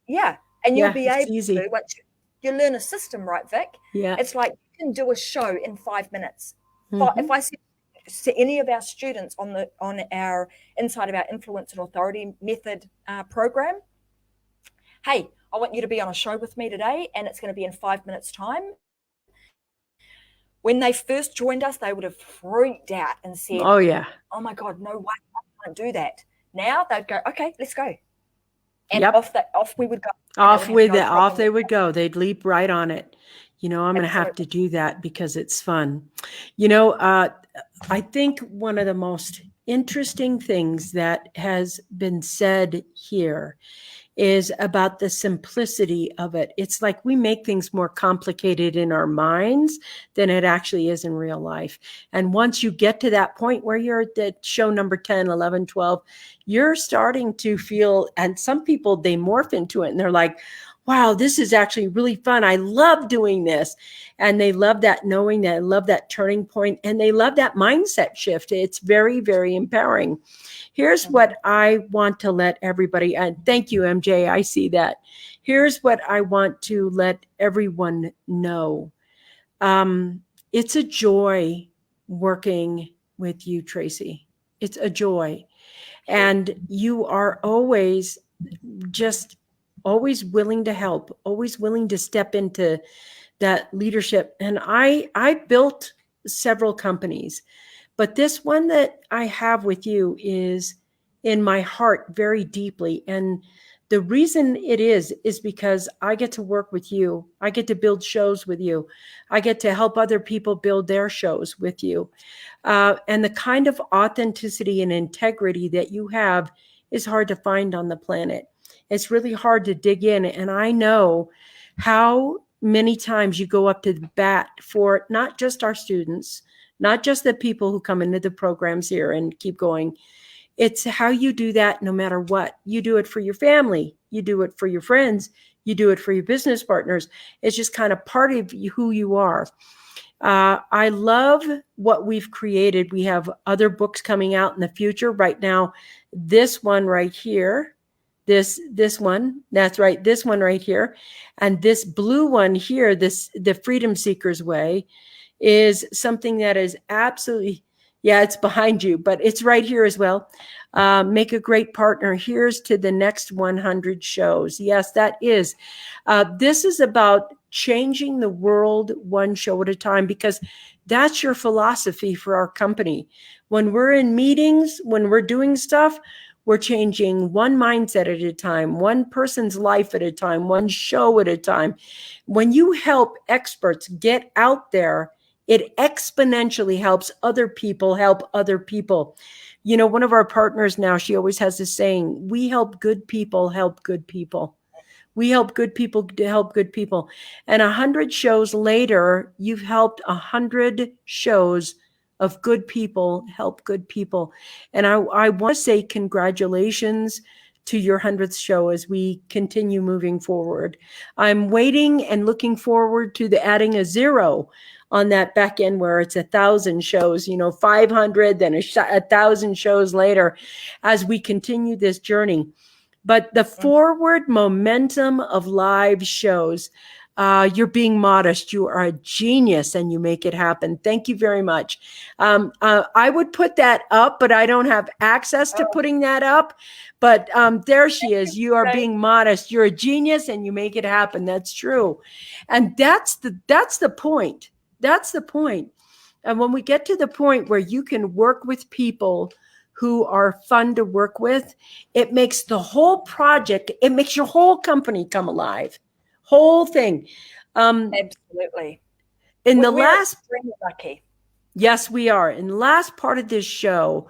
Yeah. And you'll be able easy. to, once you learn a system, right, Vic? Yeah. It's like you can do a show in 5 minutes. Mm-hmm. If I see any of our students on our Inside of Our Influence and Authority Method program, hey, I want you to be on a show with me today, and it's going to be in 5 minutes time. When they first joined us, they would have freaked out and said, oh yeah, oh my God, no way, I can't do that. Now they'd go, okay, let's go. And off we would go. Off they would go. They'd leap right on it. I'm going to have to do that because it's fun. I think one of the most interesting things that has been said here is about the simplicity of it. It's like we make things more complicated in our minds than it actually is in real life. And once you get to that point where you're at show number 10, 11, 12, you're starting to feel, and some people, they morph into it and they're like, wow, this is actually really fun. I love doing this. And they love that knowing, that love that turning point, and they love that mindset shift. It's very, very empowering. Here's what I want to let everybody, and thank you, MJ, I see that. Here's what I want to let everyone know. It's a joy working with you, Tracy. It's a joy. And you are always willing to help, always willing to step into that leadership. And I built several companies, but this one that I have with you is in my heart very deeply. And the reason it is because I get to work with you. I get to build shows with you. I get to help other people build their shows with you. And the kind of authenticity and integrity that you have is hard to find on the planet. It's really hard to dig in. And I know how many times you go up to the bat for not just our students, not just the people who come into the programs here and keep going. It's how you do that no matter what. You do it for your family. You do it for your friends. You do it for your business partners. It's just kind of part of who you are. I love what we've created. We have other books coming out in the future. Right now, this one right here, this one, that's right, this one right here, and this blue one here, the Freedom Seeker's Way, is something that is absolutely, yeah, it's behind you, but it's right here as well. Make a great partner. Here's to the next 100 shows. Yes, that is. This is about changing the world one show at a time, because that's your philosophy for our company. When we're in meetings, when we're doing stuff, we're changing one mindset at a time, one person's life at a time, one show at a time. When you help experts get out there, it exponentially helps other people help other people. You know, one of our partners now, she always has this saying, we help good people help good people. We help good people to help good people. And 100 shows later, you've helped 100 shows of good people help good people. And I want to say congratulations to your 100th show as we continue moving forward. I'm waiting and looking forward to the adding a zero on that back end where it's 1,000 shows, 500, then 1,000 shows later as we continue this journey. But the forward momentum of live shows, you're being modest. You are a genius and you make it happen. Thank you very much. I would put that up, but I don't have access to putting that up. But there she is. You are being modest. You're a genius and you make it happen. That's true. And that's the point. That's the point. And when we get to the point where you can work with people who are fun to work with, it makes the whole project, it makes your whole company come alive. Whole thing. Absolutely. We're lucky. Yes, we are. In the last part of this show,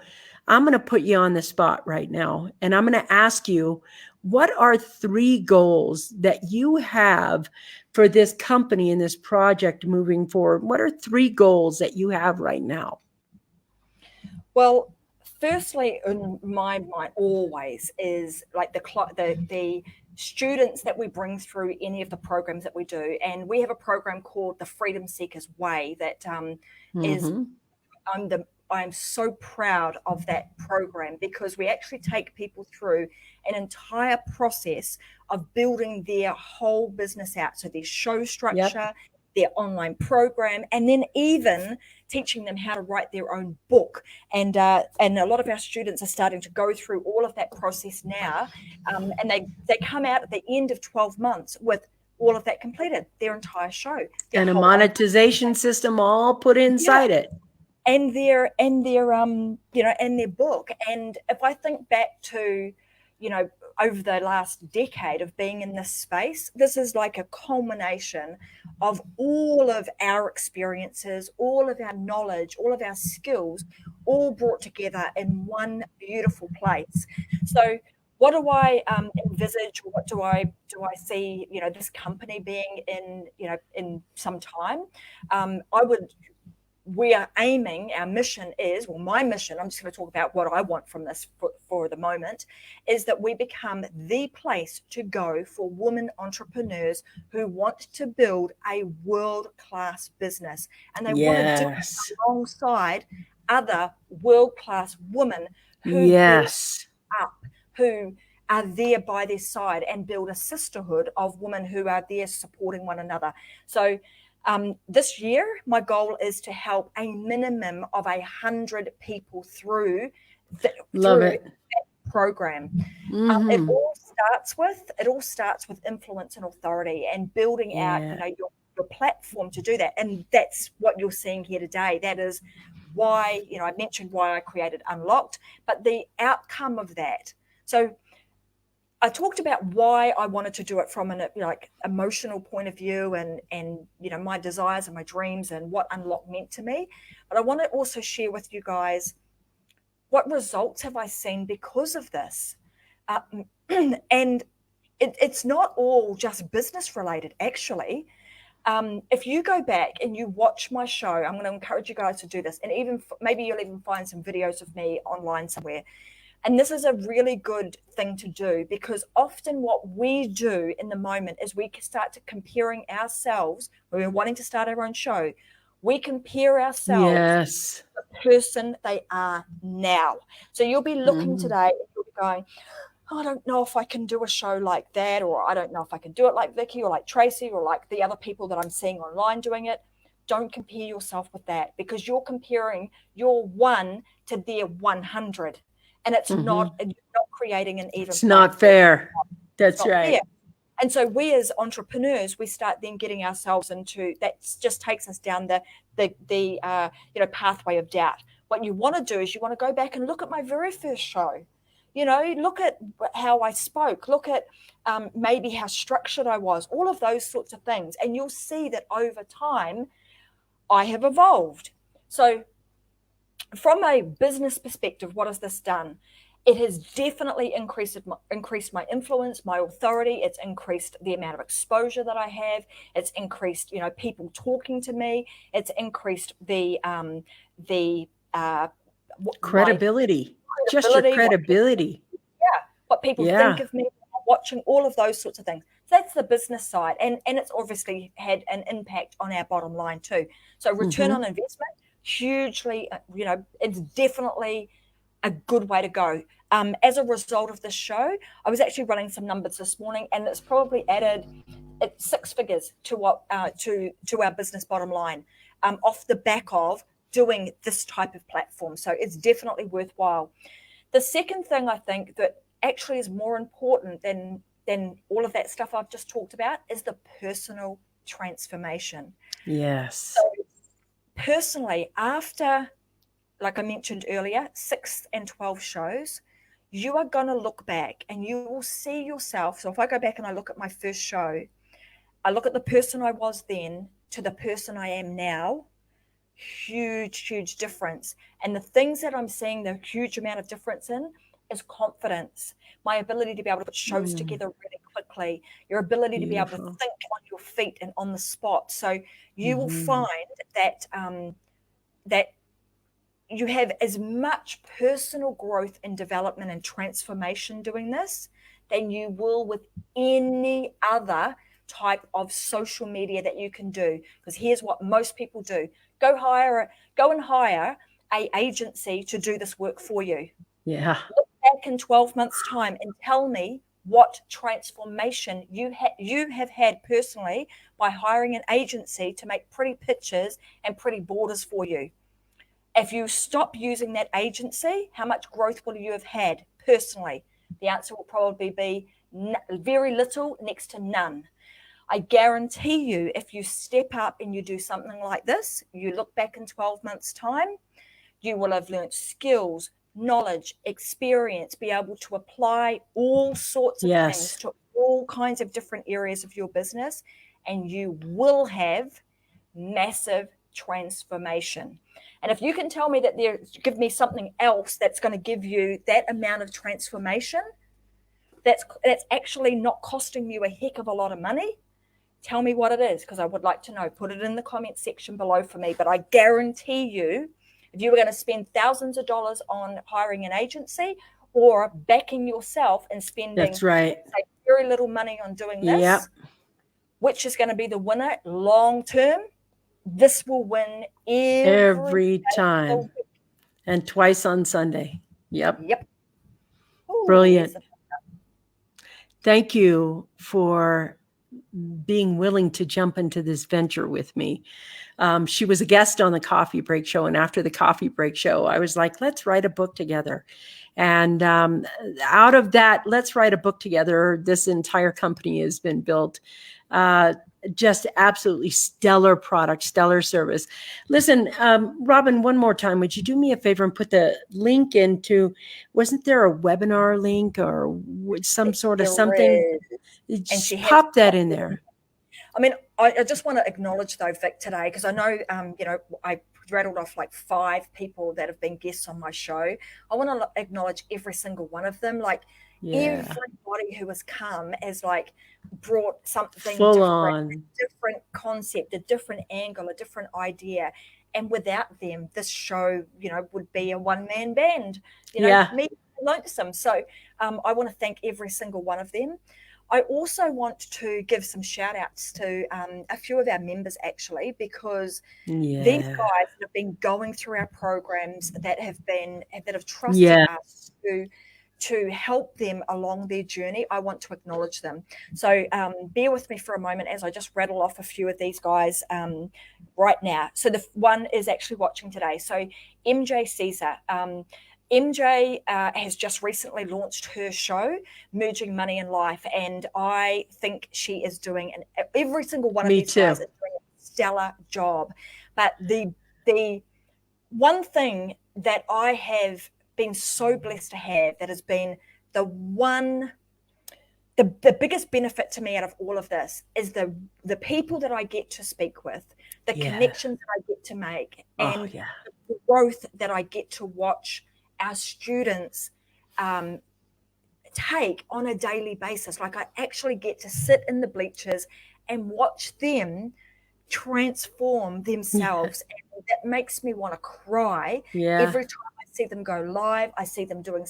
I'm going to put you on the spot right now. And I'm going to ask you, what are 3 goals that you have for this company and this project moving forward? What are 3 goals that you have right now? Well, firstly, in my mind, always is like the students that we bring through any of the programs that we do, and we have a program called the Freedom Seekers Way that is. I'm so proud of that program because we actually take people through an entire process of building their whole business out. So their show structure, their online program, and then even teaching them how to write their own book. And a lot of our students are starting to go through all of that process now. And they come out at the end of 12 months with all of that completed, their entire show. And a monetization system all put inside it. And their book. And if I think back to, over the last decade of being in this space, this is like a culmination of all of our experiences, all of our knowledge, all of our skills, all brought together in one beautiful place. So what do I envisage? What do I see, this company being in some time? We are aiming, our mission is, well, my mission, I'm just going to talk about what I want from this for the moment, is that we become the place to go for women entrepreneurs who want to build a world-class business. And they want to do it alongside other world-class women who who are there by their side and build a sisterhood of women who are there supporting one another. So this year, my goal is to help a minimum of 100 people through that program. It all starts with influence and authority and building out, your platform to do that. And that's what you're seeing here today. That is why, I mentioned why I created Unlocked, but the outcome of that. So I talked about why I wanted to do it from an emotional point of view and my desires and my dreams and what Unlock meant to me. But I want to also share with you guys what results have I seen because of this. And it's not all just business related, actually. If you go back and you watch my show, I'm going to encourage you guys to do this. And even maybe you'll even find some videos of me online somewhere. And this is a really good thing to do because often what we do in the moment is we start to comparing ourselves when we're wanting to start our own show. We compare ourselves Yes. to the person they are now. So you'll be looking today and you'll be going, oh, I don't know if I can do a show like that, or I don't know if I can do it like Vickie or like Tracy or like the other people that I'm seeing online doing it. Don't compare yourself with that, because you're comparing your 1 to their 100. And it's not, you're not creating an even It's playing not field. fair. It's That's not right. fair. And so we as entrepreneurs, we start then getting ourselves into that, just takes us down the pathway of doubt. What you want to do is you want to go back and look at my very first show. Look at how I spoke, look at maybe how structured I was, all of those sorts of things. And you'll see that over time, I have evolved. So from a business perspective, what has this done? It has definitely increased my influence, my authority. It's increased the amount of exposure that I have. It's increased, people talking to me. It's increased the Credibility. Just your credibility. What people think of me, watching, all of those sorts of things. So that's the business side. And it's obviously had an impact on our bottom line too. So return on investment, hugely, it's definitely a good way to go. As a result of this show, I was actually running some numbers this morning, and it's probably added 6 figures to what to our business bottom line off the back of doing this type of platform. So it's definitely worthwhile. The second thing I think that actually is more important than all of that stuff I've just talked about is the personal transformation. Yes. So personally, after, like I mentioned earlier, 6 and 12 shows, you are going to look back and you will see yourself. So if I go back and I look at my first show, I look at the person I was then to the person I am now, huge difference. And the things that I'm seeing the huge amount of difference in is confidence, my ability to be able to put shows together really quickly, your ability to be able to think on your feet and on the spot. So you will find that that you have as much personal growth and development and transformation doing this than you will with any other type of social media that you can do. Because here's what most people do: go and hire a agency to do this work for you. Yeah. Look back in 12 months' time and tell me what transformation you have had personally by hiring an agency to make pretty pictures and pretty borders for you. If you stop using that agency, how much growth will you have had personally? The answer will probably be very little, next to none. I guarantee you, if you step up and you do something like this, you look back in 12 months' time, you will have learned skills, knowledge, experience, be able to apply all sorts of things to all kinds of different areas of your business, and you will have massive transformation. And if you can tell me that give me something else that's going to give you that amount of transformation, that's actually not costing you a heck of a lot of money, tell me what it is, because I would like to know. Put it in the comment section below for me. But I guarantee you, if you were going to spend thousands of dollars on hiring an agency or backing yourself and spending say, very little money on doing this, which is going to be the winner long term, this will win every time. And twice on Sunday. Yep. Ooh, brilliant. Thank you for being willing to jump into this venture with me. She was a guest on the Coffee Break Show. And after the Coffee Break Show, I was like, let's write a book together. And out of that, let's write a book together, this entire company has been built. Just absolutely stellar product, stellar service. Listen, Robin, one more time, would you do me a favor and put the link into, wasn't there a webinar link or some sort of something? Just pop that in there. I mean, I just want to acknowledge though, Vic, today, because I know, I rattled off like 5 people that have been guests on my show. I want to acknowledge every single one of them. Like everybody who has come has like brought something different, a different concept, a different angle, a different idea. And without them, this show, would be a one-man band, me lonesome. So I want to thank every single one of them. I also want to give some shout outs to a few of our members, actually, because these Yeah. guys that have been going through our programs, that have trusted Yeah. us to help them along their journey, I want to acknowledge them. So bear with me for a moment as I just rattle off a few of these guys right now. So the one is actually watching today. So MJ Caesar. MJ has just recently launched her show, Merging Money and Life, and I think she is doing every single one of Me these guys too. is doing a stellar job. But the one thing that I have been so blessed to have, that has been the one the biggest benefit to me out of all of this, is the people that I get to speak with, the Yeah. connections that I get to make, Oh, and yeah. the growth that I get to watch our students take on a daily basis. Like, I actually get to sit in the bleachers and watch them transform themselves, and that makes me want to cry Yeah. every time I see them go live. I see them doing,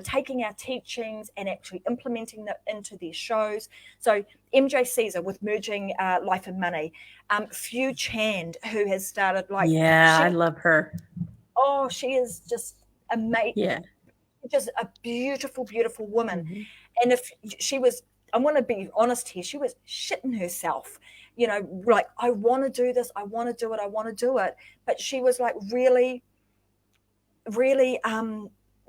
taking our teachings and actually implementing them into their shows. So MJ Caesar with Merging Life and Money, Few Chand, who has started, like, Yeah. I love her. she is just amazing. Yeah. Just a beautiful, beautiful woman. Mm-hmm. And if she was, I want to be honest here, she was shitting herself, like, I want to do this, I want to do it, I want to do it. But she was like really, really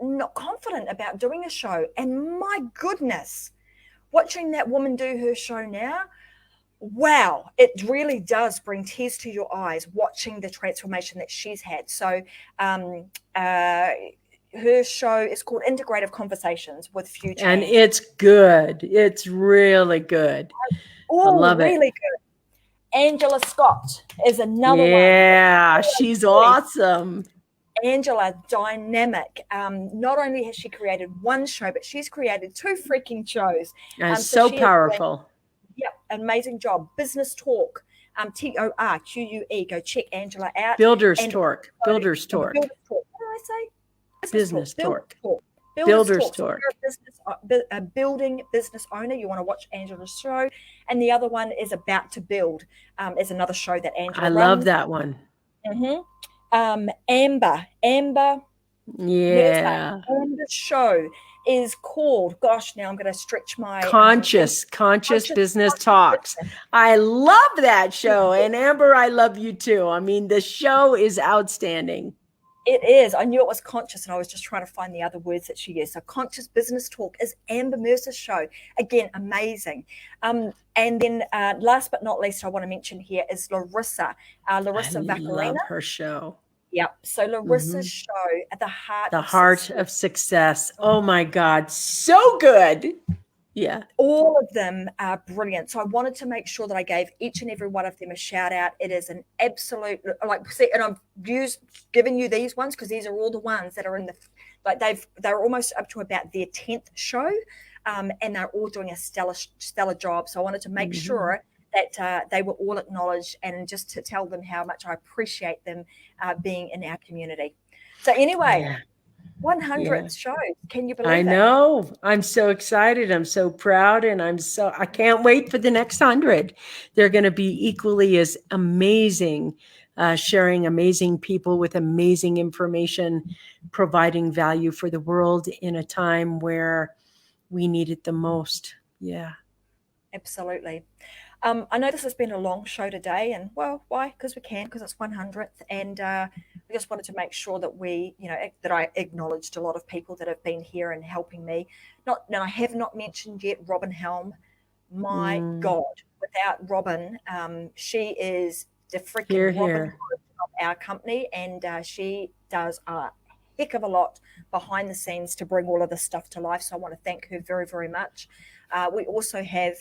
not confident about doing a show. And my goodness, watching that woman do her show now, wow, it really does bring tears to your eyes watching the transformation that she's had. So her show is called Integrative Conversations with Few Chand. And it's good. It's really good. I love it. Really good. Angela Scott is another one. Yeah, she's awesome. Angela, dynamic. Not only has she created one show, but she's created 2 freaking shows. And so powerful. Yep, amazing job. Business Talk, TORQUE. Go check Angela out. Builders Talk. Builders Talk. Builders Talk. What did I say? Business Talk. Builders Talk. Talk. So you're a building business owner, you want to watch Angela's show. And the other one is About to Build. Is another show that Angela runs. love that one. Mm-hmm. Amber. Yeah. Amber's show is called, gosh, now I'm going to stretch my Conscious Business Talks. I love that show. And Amber, I love you too. I mean, the show is outstanding. It is. I knew it was conscious, and I was just trying to find the other words that she used. So Conscious Business Talk is Amber Mercer's show. Again, amazing. And then last but not least, I want to mention here is Larissa. Larissa Vaccarina. I love her show. Yep. So Larissa's show, At the Heart of Success. Oh my God. So good. Yeah. All of them are brilliant. So I wanted to make sure that I gave each and every one of them a shout out. It is an absolute, and I've given you these ones because these are all the ones that are in they're almost up to about their 10th show, and they're all doing a stellar job. So I wanted to make sure that they were all acknowledged, and just to tell them how much I appreciate them being in our community. So anyway. Yeah. 100 shows. Can you believe it? I know. I'm so excited. I'm so proud. And I can't wait for the next 100. They're going to be equally as amazing, sharing amazing people with amazing information, providing value for the world in a time where we need it the most. Yeah. Absolutely. I know this has been a long show today, and well, why? Because it's 100th, and we just wanted to make sure that that I acknowledged a lot of people that have been here and helping me. I have not mentioned yet Robin Helm. My God, without Robin, she is the freaking Robin of our company, and she does a heck of a lot behind the scenes to bring all of this stuff to life. So I want to thank her very, very much. We also have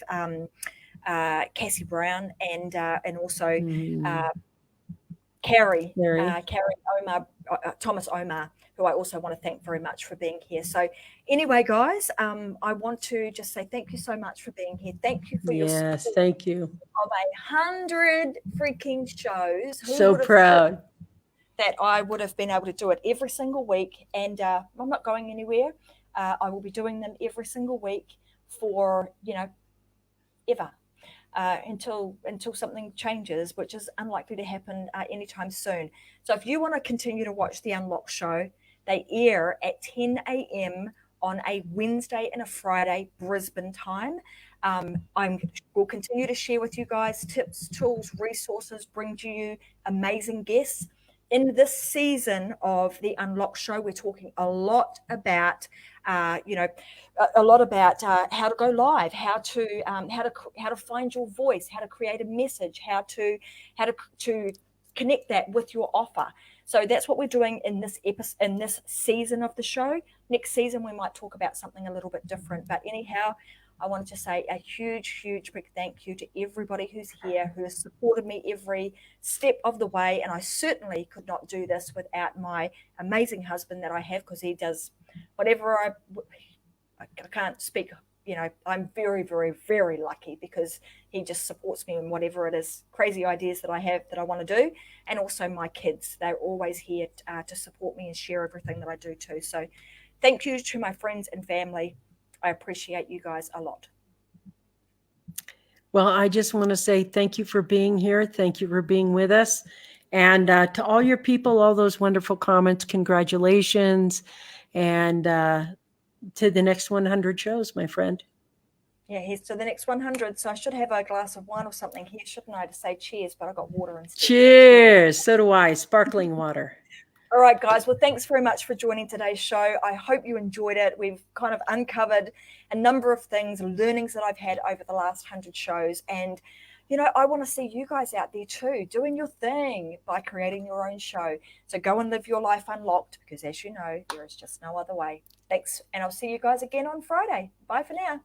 Cassie Brown and also Carrie Omar, Thomas Omar, who I also want to thank very much for being here. So anyway, guys, I want to just say thank you so much for being here. Thank you for your support. Yes, thank you. Of 100 freaking shows. So proud that I would have been able to do it every single week. And I'm not going anywhere. I will be doing them every single week for, ever. Until something changes, which is unlikely to happen anytime soon. So if you want to continue to watch the Unlocked show, they air at 10 a.m. on a Wednesday and a Friday Brisbane time. I will continue to share with you guys tips, tools, resources, bring to you amazing guests. In this season of the Unlocked show, we're talking a lot about, a lot about how to go live, how to find your voice, how to create a message, how to connect that with your offer. So that's what we're doing in this episode, in this season of the show. Next season we might talk about something a little bit different. But anyhow, I wanted to say a huge, huge big thank you to everybody who's here, who has supported me every step of the way. And I certainly could not do this without my amazing husband that I have, because he does whatever I can't speak. I'm very, very, very lucky, because he just supports me in whatever it is, crazy ideas that I have that I want to do. And also my kids, they're always here to support me and share everything that I do too. So thank you to my friends and family. I appreciate you guys a lot. Well, I just want to say thank you for being here. Thank you for being with us. And to all your people, all those wonderful comments, congratulations. And to the next 100 shows, my friend. Yeah, here's to the next 100. So I should have a glass of wine or something here, shouldn't I, to say cheers, but I got water instead. Cheers. So do I. Sparkling water. All right, guys. Well, thanks very much for joining today's show. I hope you enjoyed it. We've kind of uncovered a number of things, learnings that I've had over the last 100 shows. And, I want to see you guys out there too, doing your thing by creating your own show. So go and live your life unlocked, because as you know, there is just no other way. Thanks. And I'll see you guys again on Friday. Bye for now.